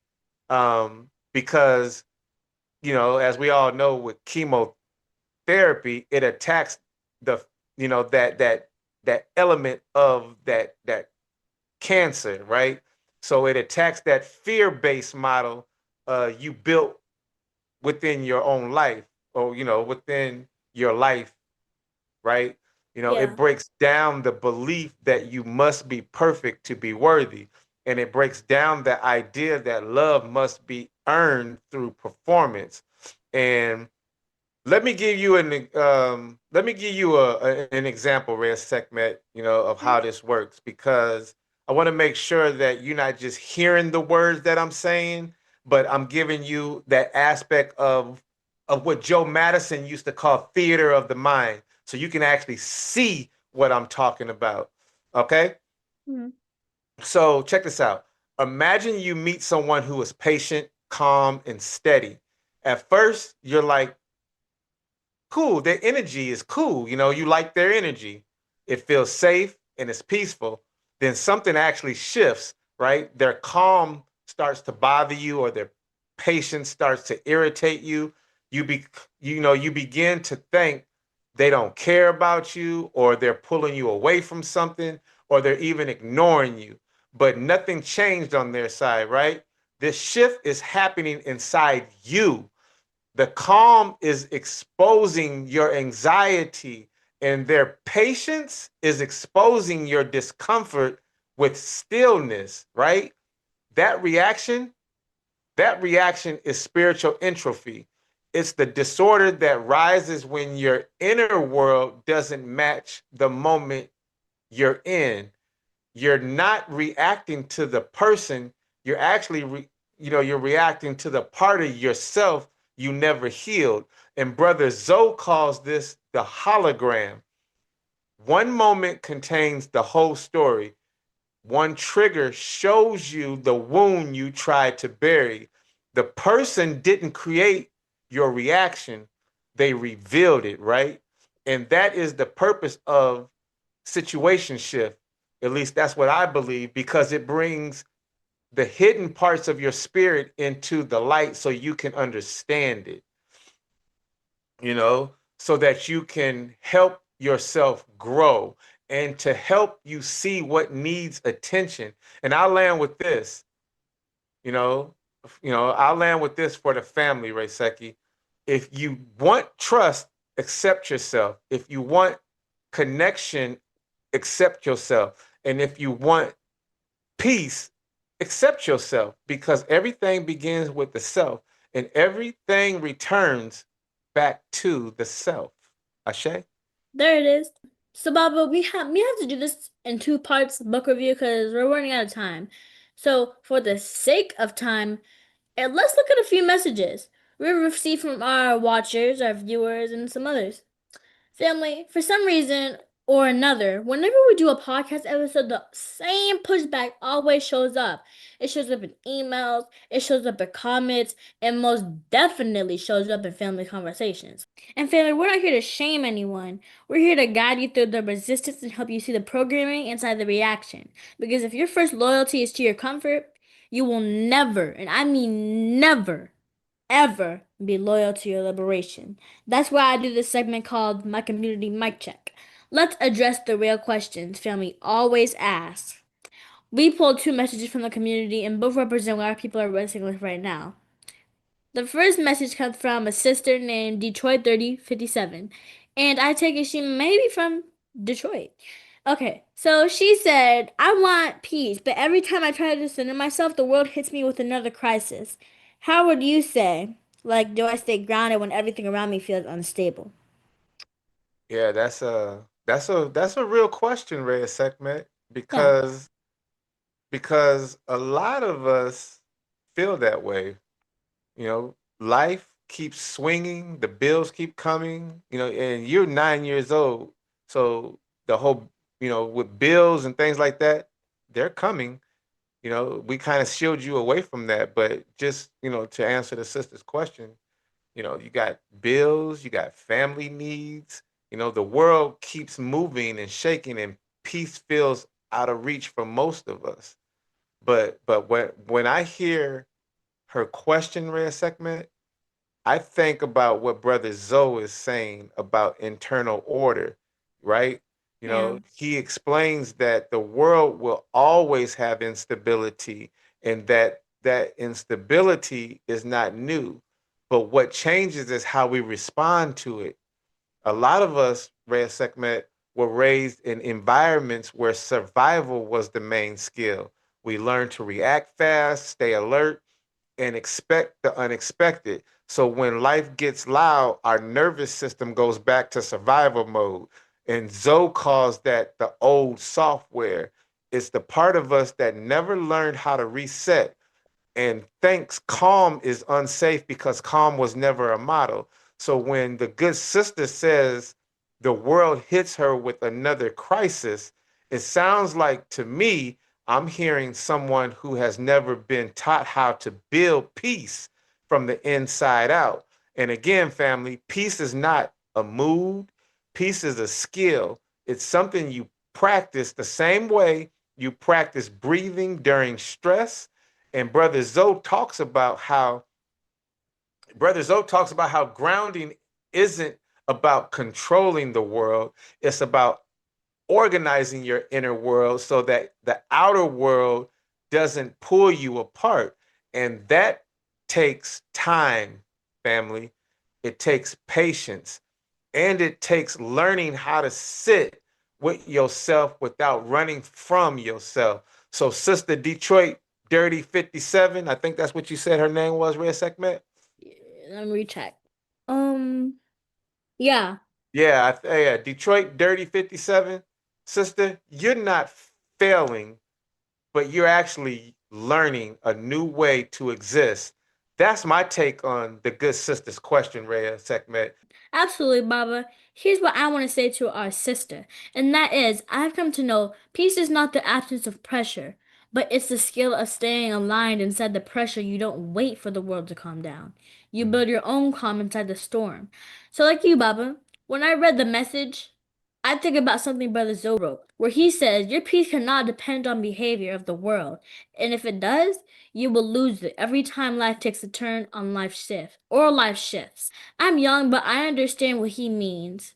Speaker 6: Because, as we all know, with chemotherapy, it attacks the, that element of that cancer, right? So it attacks that fear-based model you built within your own life or within your life, right? It breaks down the belief that you must be perfect to be worthy, and it breaks down the idea that love must be earned through performance. And let me give you an example, Reya'Sekhmet, of how this works, because I want to make sure that you're not just hearing the words that I'm saying, but I'm giving you that aspect of what Joe Madison used to call theater of the mind, so you can actually see what I'm talking about. Okay?
Speaker 5: Mhm.
Speaker 6: So check this out. Imagine you meet someone who is patient, calm, and steady. At first, you're like, cool, their energy is cool. You like their energy. It feels safe and it's peaceful. Then something actually shifts, right? Their calm starts to bother you or their patience starts to irritate you. You begin to think they don't care about you or they're pulling you away from something or they're even ignoring you. But nothing changed on their side, right? This shift is happening inside you. The calm is exposing your anxiety, and their patience is exposing your discomfort with stillness, right? That reaction, that reaction is spiritual entropy. It's the disorder that rises when your inner world doesn't match the moment you're in. You're not reacting to the person. You're actually, you're reacting to the part of yourself you never healed. And Brother Zoe calls this the hologram. One moment contains the whole story. One trigger shows you the wound you tried to bury. The person didn't create your reaction, they revealed it, right? And that is the purpose of situation shift. At least that's what I believe, because it brings the hidden parts of your spirit into the light so you can understand it, so that you can help yourself grow and to help you see what needs attention. And I'll land with this, I'll land with this for the family, Reiseki. If you want trust, accept yourself. If you want connection, accept yourself. And if you want peace, accept yourself, because everything begins with the self and everything returns back to the self. Ashe?
Speaker 5: There it is. So, Baba, we have to do this in 2 parts book review because we're running out of time. So, for the sake of time, let's look at a few messages we received from our watchers, our viewers, and some others. Family, for some reason or another, whenever we do a podcast episode, the same pushback always shows up. It shows up in emails, it shows up in comments, and most definitely shows up in family conversations. And family, we're not here to shame anyone. We're here to guide you through the resistance and help you see the programming inside the reaction. Because if your first loyalty is to your comfort, you will never, and I mean never, ever be loyal to your liberation. That's why I do this segment called My Community Mic Check. Let's address the real questions family always asks. We pulled 2 messages from the community and both represent what our people are wrestling with right now. The first message comes from a sister named Detroit 3057, and I take it she may be from Detroit. Okay, so she said, I want peace, but every time I try to center myself, the world hits me with another crisis. How would you say? Like, do I stay grounded when everything around me feels unstable?
Speaker 6: Yeah, that's a real question, Reya'Sekhmet,
Speaker 5: Yeah.
Speaker 6: because a lot of us feel that way. Life keeps swinging, the bills keep coming, and you're 9 years old. So the whole, with bills and things like that, they're coming. We kind of shield you away from that. But just, to answer the sister's question, you got bills, you got family needs, the world keeps moving and shaking, and peace feels out of reach for most of us. But when I hear her question, Rhea Sekhmet, I think about what Brother Zoe is saying about internal order, right?
Speaker 5: Yeah.
Speaker 6: He explains that the world will always have instability, and that instability is not new. But what changes is how we respond to it. A lot of us, Rhea Sekhmet, were raised in environments where survival was the main skill. We learned to react fast, stay alert, and expect the unexpected. So when life gets loud, our nervous system goes back to survival mode. And Zoe calls that the old software. It's the part of us that never learned how to reset and thinks calm is unsafe because calm was never a model. So when the good sister says the world hits her with another crisis, it sounds like to me, I'm hearing someone who has never been taught how to build peace from the inside out. And again, family, peace is not a mood, peace is a skill. It's something you practice the same way you practice breathing during stress. And Brother Zoe talks about how grounding isn't about controlling the world. It's about organizing your inner world so that the outer world doesn't pull you apart. And that takes time, family. It takes patience. And it takes learning how to sit with yourself without running from yourself. So, Sister Detroit Dirty 57, I think that's what you said her name was, Rhea Sekhmet.
Speaker 5: Let me recheck. Yeah.
Speaker 6: Yeah, Detroit Dirty 57. Sister, you're not failing, but you're actually learning a new way to exist. That's my take on the good sister's question, Reya'Sekhmet.
Speaker 5: Absolutely, Baba. Here's what I want to say to our sister, and that is I've come to know peace is not the absence of pressure, but it's the skill of staying aligned inside the pressure. You don't wait for the world to calm down. You build your own calm inside the storm. So, like you, Baba, when I read the message, I think about something Brother Zoe wrote, where he says, your peace cannot depend on behavior of the world, and if it does, you will lose it every time life takes a turn on life shifts. I'm young, but I understand what he means.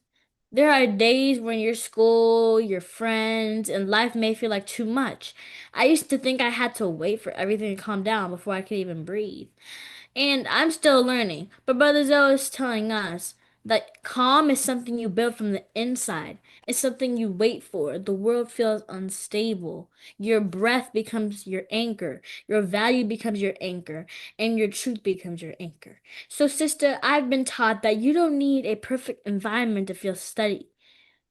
Speaker 5: There are days when your school, your friends, and life may feel like too much. I used to think I had to wait for everything to calm down before I could even breathe. And I'm still learning. But Brother Zoe is telling us that calm is something you build from the inside. It's something you wait for. The world feels unstable. Your breath becomes your anchor. Your value becomes your anchor. And your truth becomes your anchor. So, sister, I've been taught that you don't need a perfect environment to feel steady.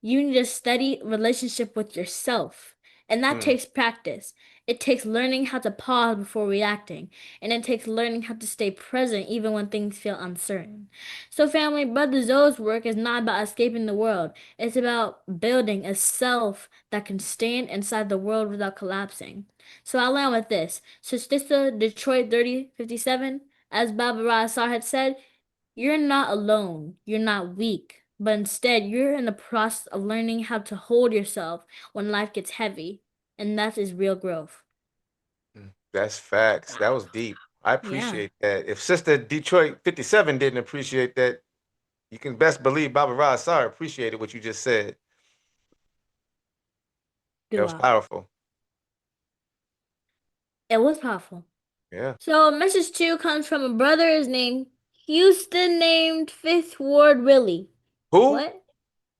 Speaker 5: You need a steady relationship with yourself. And that
Speaker 6: Mm.
Speaker 5: takes practice. It takes learning how to pause before reacting. And it takes learning how to stay present even when things feel uncertain. So, family, Brother Zoe's work is not about escaping the world. It's about building a self that can stand inside the world without collapsing. So, I'll land with this. So, Sister Detroit 3057, as Baba Ra'Asar had said, you're not alone. You're not weak. But instead, you're in the process of learning how to hold yourself when life gets heavy. And that is real growth.
Speaker 6: That's facts. That was deep. I
Speaker 5: Yeah.
Speaker 6: appreciate that. If Sister Detroit 57 didn't appreciate that, you can best believe Baba Ra'Asar appreciated what you just said. That was
Speaker 5: Dua.
Speaker 6: powerful.
Speaker 5: It was powerful.
Speaker 6: Yeah.
Speaker 5: So, message two comes from a brother is named Houston named Fifth Ward Willie.
Speaker 6: Who?
Speaker 5: What?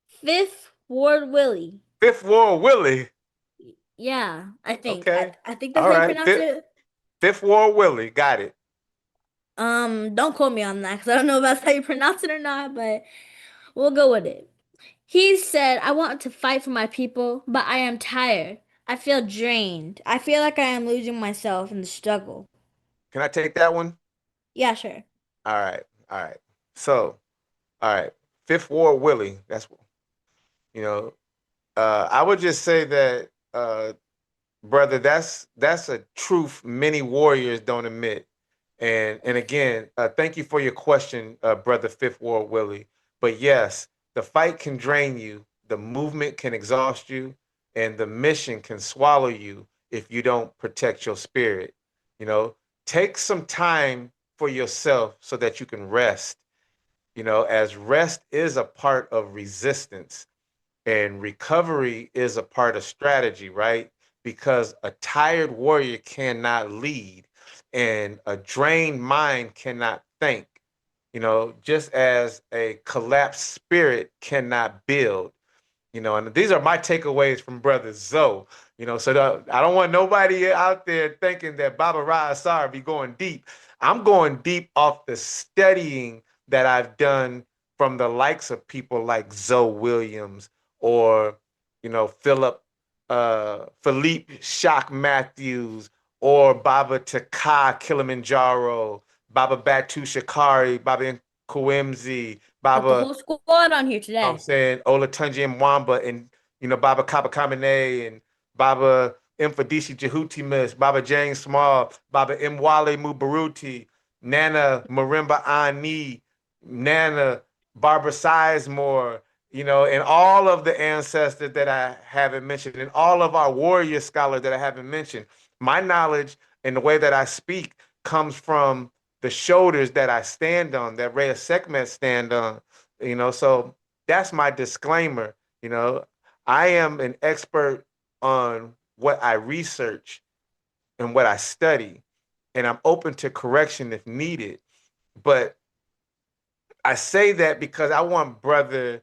Speaker 5: Fifth Ward Willie.
Speaker 6: Fifth Ward Willie.
Speaker 5: Yeah, I think. I,
Speaker 6: Okay.
Speaker 5: I think that's
Speaker 6: All
Speaker 5: how you
Speaker 6: right.
Speaker 5: pronounce it.
Speaker 6: Fifth Ward Willie. Got it.
Speaker 5: Don't quote me on that because I don't know if that's how you pronounce it or not, but we'll go with it. He said, I want to fight for my people, but I am tired. I feel drained. I feel like I am losing myself in the struggle.
Speaker 6: Can I take that one?
Speaker 5: Yeah, sure.
Speaker 6: All right. All right. So, all right. Fifth Ward Willie. That's, you know, I would just say that, brother, that's a truth many warriors don't admit. And again, thank you for your question, brother Fifth Ward Willie. But yes, the fight can drain you, the movement can exhaust you, and the mission can swallow you if you don't protect your spirit. You know, take some time for yourself so that you can rest. As rest is a part of resistance and recovery is a part of strategy, right? Because a tired warrior cannot lead and a drained mind cannot think, just as a collapsed spirit cannot build. And these are my takeaways from Brother Zoe. So I don't want nobody out there thinking that Baba Ra'Asar be going deep. I'm going deep off the studying that I've done from the likes of people like Zoe Williams or, Philippe Shock Matthews or Baba Taka Kilimanjaro, Baba Batu Shikari, Baba Nkwemzi,
Speaker 5: Got the
Speaker 6: Baba,
Speaker 5: whole squad on here
Speaker 6: I'm
Speaker 5: today.
Speaker 6: saying Olatunji Mwamba and Baba Kaba Kamene and Baba Mfadisi Jehutimus, Baba James Small, Baba Mwale Mubaruti, Nana Marimba Ani, Nana Barbara Sizemore, and all of the ancestors that I haven't mentioned, and all of our warrior scholars that I haven't mentioned. My knowledge and the way that I speak comes from the shoulders that I stand on, that Reya'Sekhmet stand on. So that's my disclaimer. I am an expert on what I research and what I study, and I'm open to correction if needed. But I say that because I want Brother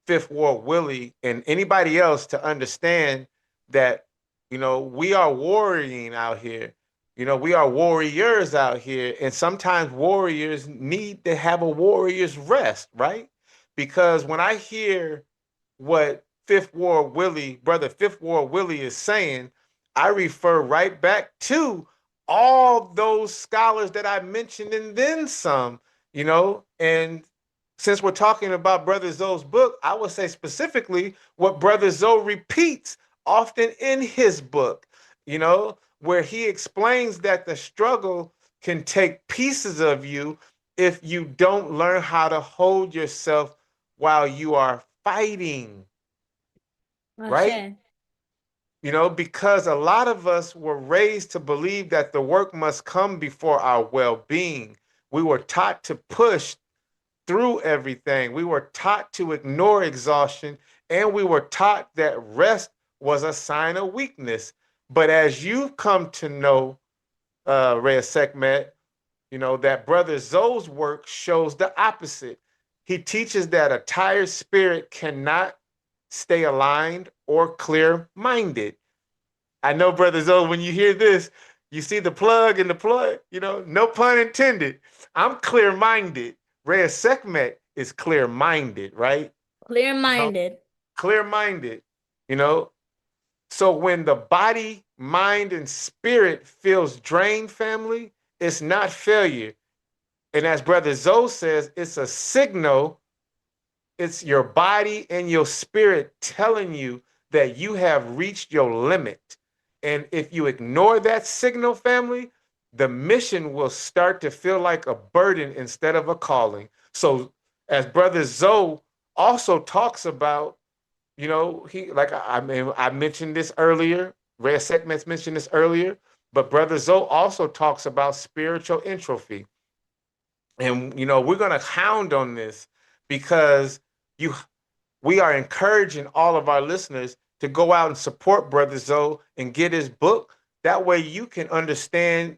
Speaker 6: Fifth Ward Willie and anybody else to understand that, we are warring out here. You know, we are warriors out here, and sometimes warriors need to have a warrior's rest, right? Because when I hear what Brother Fifth Ward Willie is saying, I refer right back to all those scholars that I mentioned and then some, you know, and since we're talking about Brother Zoe's book, I would say specifically what Brother Zoe repeats often in his book, you know, where he explains that the struggle can take pieces of you if you don't learn how to hold yourself while you are fighting, right? You know, because a lot of us were raised to believe that the work must come before our well-being. We were taught to push through everything. We were taught to ignore exhaustion, and we were taught that rest was a sign of weakness. But as you've come to know, Reya'Sekhmet, you know, that Brother Zoe's work shows the opposite. He teaches that a tired spirit cannot stay aligned or clear-minded. I know, Brother Zoe, when you hear this, you see the plug and the plug, you know, no pun intended. I'm clear-minded. Reya'Sekhmet is clear-minded, right?
Speaker 5: Clear-minded.
Speaker 6: Clear-minded, you know. So when the body, mind, and spirit feels drained, family, it's not failure. And as Brother Zoe says, it's a signal. It's your body and your spirit telling you that you have reached your limit. And if you ignore that signal, family, the mission will start to feel like a burden instead of a calling. So, as Brother Zoe also talks about, you know, I mentioned this earlier. Reya'Sekhmet's mentioned this earlier, but Brother Zoe also talks about spiritual entropy. And you know, we're gonna hound on this because you we are encouraging all of our listeners to go out and support Brother Zoe and get his book. That way you can understand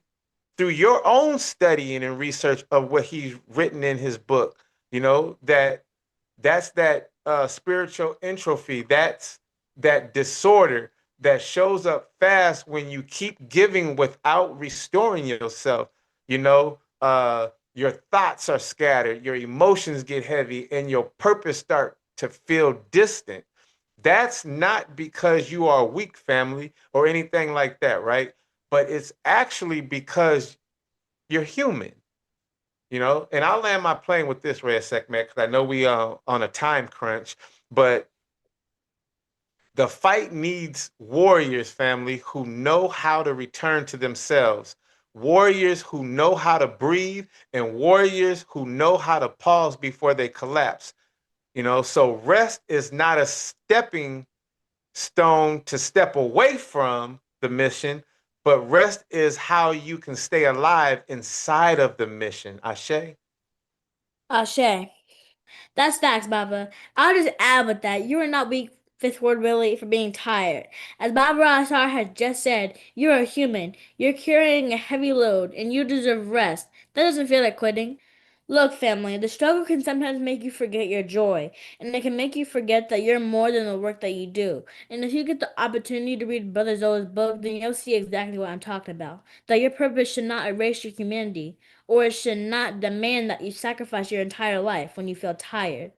Speaker 6: through your own studying and research of what he's written in his book, you know, that's that spiritual entropy, that's that disorder that shows up fast when you keep giving without restoring yourself. You know, your thoughts are scattered, your emotions get heavy, and your purpose start to feel distant. That's not because you are a weak family or anything like that, right? But it's actually because you're human, you know. And I'll land my plane with this, Reya'Sekhmet, because I know we are on a time crunch, but the fight needs warriors, family, who know how to return to themselves, warriors who know how to breathe, and warriors who know how to pause before they collapse. You know, so rest is not a stepping stone to step away from the mission, but rest is how you can stay alive inside of the mission. Ashe?
Speaker 5: Ashe. That's facts, Baba. I'll just add with that, you are not weak, Fifth Ward Willie, for being tired. As Baba Ra'Asar has just said, you're a human. You're carrying a heavy load, and you deserve rest. That doesn't feel like quitting. Look, family, the struggle can sometimes make you forget your joy, and it can make you forget that you're more than the work that you do. And if you get the opportunity to read Brother Zoe's book, then you'll see exactly what I'm talking about. That your purpose should not erase your humanity, or it should not demand that you sacrifice your entire life when you feel tired.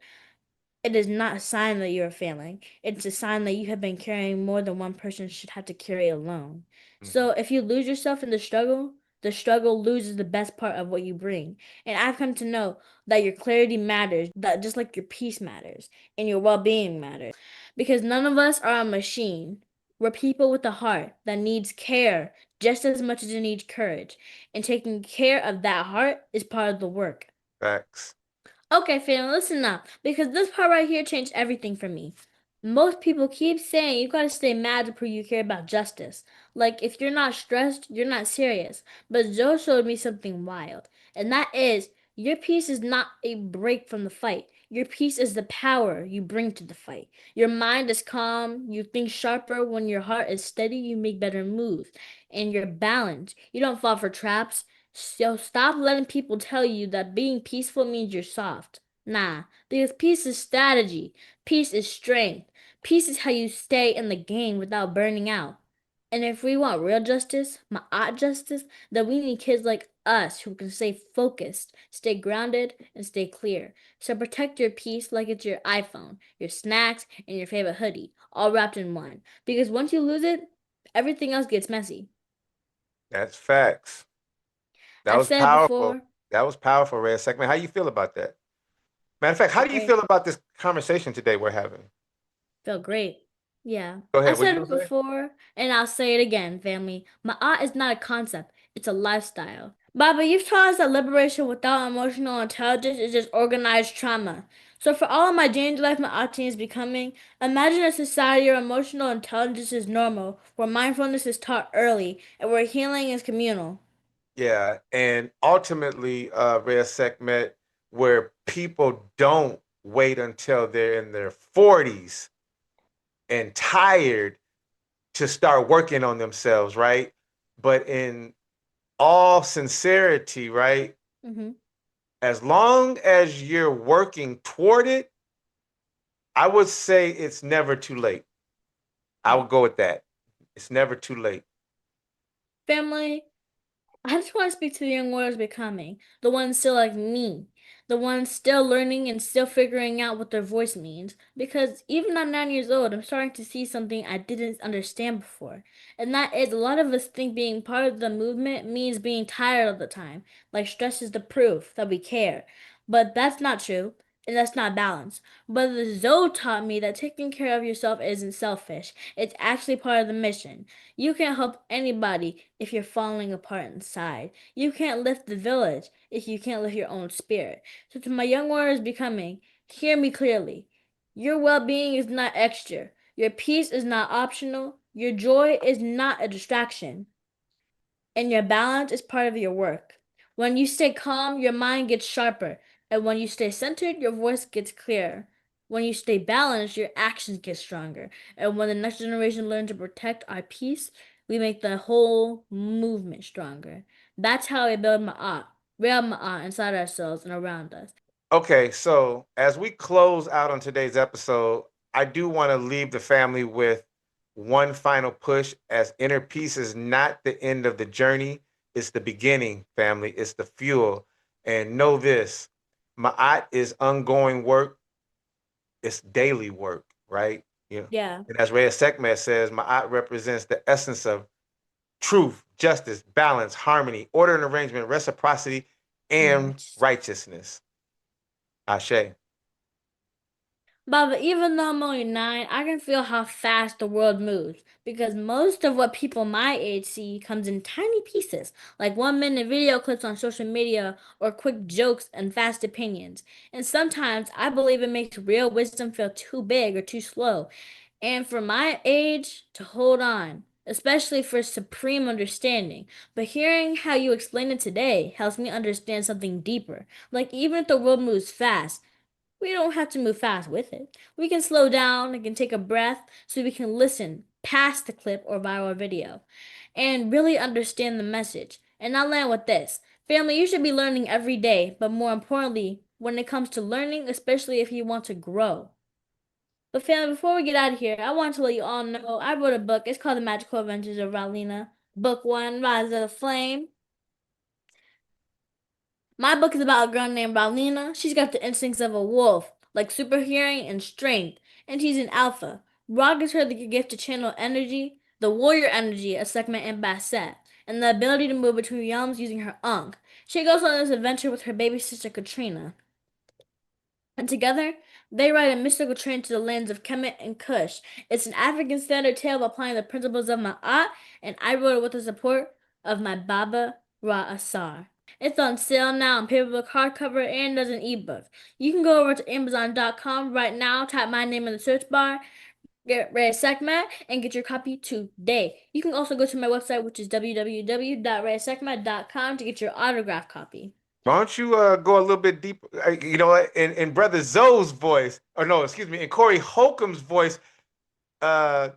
Speaker 5: It is not a sign that you're failing. It's a sign that you have been carrying more than one person should have to carry alone. So if you lose yourself in the struggle loses the best part of what you bring. And I've come to know that your clarity matters, that just like your peace matters and your well-being matters. Because none of us are a machine. We're people with a heart that needs care just as much as it needs courage. And taking care of that heart is part of the work.
Speaker 6: Facts.
Speaker 5: Okay, fam, listen up, because this part right here changed everything for me. Most people keep saying you gotta stay mad to prove you care about justice. Like, if you're not stressed, you're not serious. But Joe showed me something wild, and that is your peace is not a break from the fight. Your peace is the power you bring to the fight. Your mind is calm, you think sharper. When your heart is steady, you make better moves. And you're balanced. You don't fall for traps. So stop letting people tell you that being peaceful means you're soft. Nah, because peace is strategy. Peace is strength. Peace is how you stay in the game without burning out. And if we want real justice, ma'at justice, then we need kids like us who can stay focused, stay grounded, and stay clear. So protect your peace like it's your iPhone, your snacks, and your favorite hoodie, all wrapped in one. Because once you lose it, everything else gets messy.
Speaker 6: That's facts. That
Speaker 5: I've
Speaker 6: was
Speaker 5: said it
Speaker 6: powerful.
Speaker 5: before,
Speaker 6: That was powerful, Reya'Sekhmet. How you feel about that? Matter of fact, how
Speaker 5: feel
Speaker 6: do you
Speaker 5: great.
Speaker 6: feel about this conversation today we're having?
Speaker 5: Feel great. Yeah.
Speaker 6: Go ahead.
Speaker 5: I've
Speaker 6: What you
Speaker 5: said
Speaker 6: gonna
Speaker 5: it
Speaker 6: say?
Speaker 5: before, and I'll say it again, family. Ma'at is not a concept, it's a lifestyle. Baba, you've taught us that liberation without emotional intelligence is just organized trauma. So for all of my J&J-Life Ma'at teens becoming, imagine a society where emotional intelligence is normal, where mindfulness is taught early, and where healing is communal.
Speaker 6: Yeah, and ultimately, Reya'Sekhmet, where people don't wait until they're in their 40s and tired to start working on themselves, right? But in all sincerity, right?
Speaker 5: Mm-hmm.
Speaker 6: As long as you're working toward it, I would say it's never too late. I would go with that. It's never too late.
Speaker 5: Family, I just want to speak to the young warriors becoming, the ones still like me, the ones still learning and still figuring out what their voice means. Because even at 9 years old, I'm starting to see something I didn't understand before. And that is a lot of us think being part of the movement means being tired all the time. Like stress is the proof that we care. But that's not true. And that's not balance. But the Zoe taught me that taking care of yourself isn't selfish. It's actually part of the mission. You can't help anybody if you're falling apart inside. You can't lift the village if you can't lift your own spirit. So, to my young warriors becoming, hear me clearly. Your well being is not extra. Your peace is not optional. Your joy is not a distraction. And your balance is part of your work. When you stay calm, your mind gets sharper. And when you stay centered, your voice gets clearer. When you stay balanced, your actions get stronger. And when the next generation learn to protect our peace, we make the whole movement stronger. That's how we build Ma'at, real Ma'at inside ourselves and around us.
Speaker 6: Okay, so as we close out on today's episode, I do want to leave the family with one final push as inner peace is not the end of the journey, it's the beginning, family. It's the fuel. And know this, Ma'at is ongoing work, it's daily work, right? You know,
Speaker 5: Yeah.
Speaker 6: and as Reya'Sekhmet says, Ma'at represents the essence of truth, justice, balance, harmony, order and arrangement, reciprocity, and
Speaker 5: Yes.
Speaker 6: righteousness. Ashe.
Speaker 5: Baba, even though I'm only 9, I can feel how fast the world moves because most of what people my age see comes in tiny pieces, like 1 minute video clips on social media or quick jokes and fast opinions. And sometimes I believe it makes real wisdom feel too big or too slow. And for my age, to hold on, especially for supreme understanding. But hearing how you explain it today helps me understand something deeper. Like, even if the world moves fast, we don't have to move fast with it. We can slow down and can take a breath so we can listen past the clip or viral video and really understand the message. And I'll land with this. Family, you should be learning every day, but more importantly, when it comes to learning, especially if you want to grow. But family, before we get out of here, I want to let you all know I wrote a book. It's called The Magical Adventures of Ralina. Book 1, Rise of the Flame. My book is about a girl named Ralina. She's got the instincts of a wolf, like super hearing and strength, and she's an alpha. Ra gives her the gift to channel energy, the warrior energy of Sekhmet and Basset, and the ability to move between realms using her Ankh. She goes on this adventure with her baby sister Katrina. And together, they ride a mystical train to the lands of Kemet and Kush. It's an African standard tale of applying the principles of Ma'at, and I wrote it with the support of my Baba Ra'Asar. It's on sale now in paperback, hardcover, and as an ebook. You can go over to Amazon.com right now, type my name in the search bar, get Reya'Sekhmet, and get your copy today. You can also go to my website, which is www.reya'sekhmet.com to get your autograph copy.
Speaker 6: Why don't you go a little bit deeper? You know, in Brother Zoe's voice, or no, excuse me, in Corey Holcomb's voice, uh,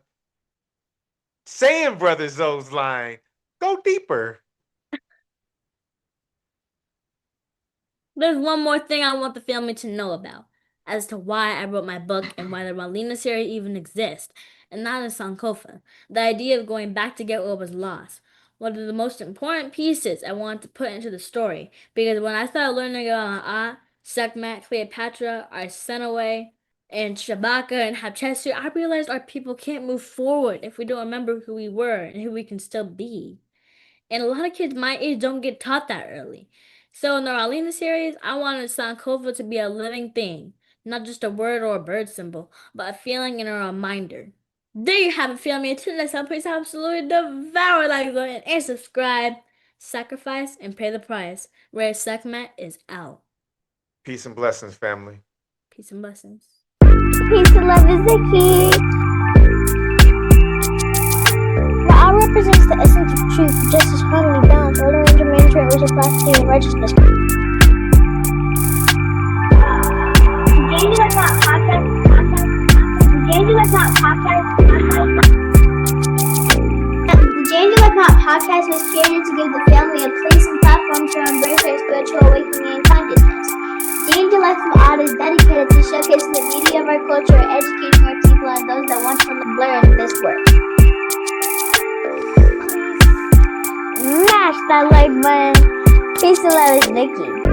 Speaker 6: saying Brother Zoe's line, go deeper.
Speaker 5: There's one more thing I want the family to know about as to why I wrote my book and why the Ralina series even exists. and not in Sankofa. The idea of going back to get what was lost. One of the most important pieces I wanted to put into the story, because when I started learning about Aakhu'Ra, Cleopatra, Arsinoe, and Shabaka and Hatshepsut, I realized our people can't move forward if we don't remember who we were and who we can still be. And a lot of kids my age don't get taught that early. So in the Ralina series, I wanted Sankofa to be a living thing, not just a word or a bird symbol, but a feeling and a reminder. There you have it, family. Until next time, please absolutely devour that good and subscribe, sacrifice, and pay the price. Reya'Sekhmet is out.
Speaker 6: Peace and blessings, family.
Speaker 5: Peace and blessings.
Speaker 2: Peace and love is the key. Ra'al represents the essence of truth, justice, harmony, balance, order, and humanitarian reciprocity, and righteousness.
Speaker 4: J&J-Life podcast. The J&J-Life podcast was created to give the family a place and platform to embrace their spiritual awakening and consciousness. J&J-Life is dedicated to showcasing the beauty of our culture, educating our people and those that want to learn this work.
Speaker 2: Smash that like button. Peace and love is Nikki.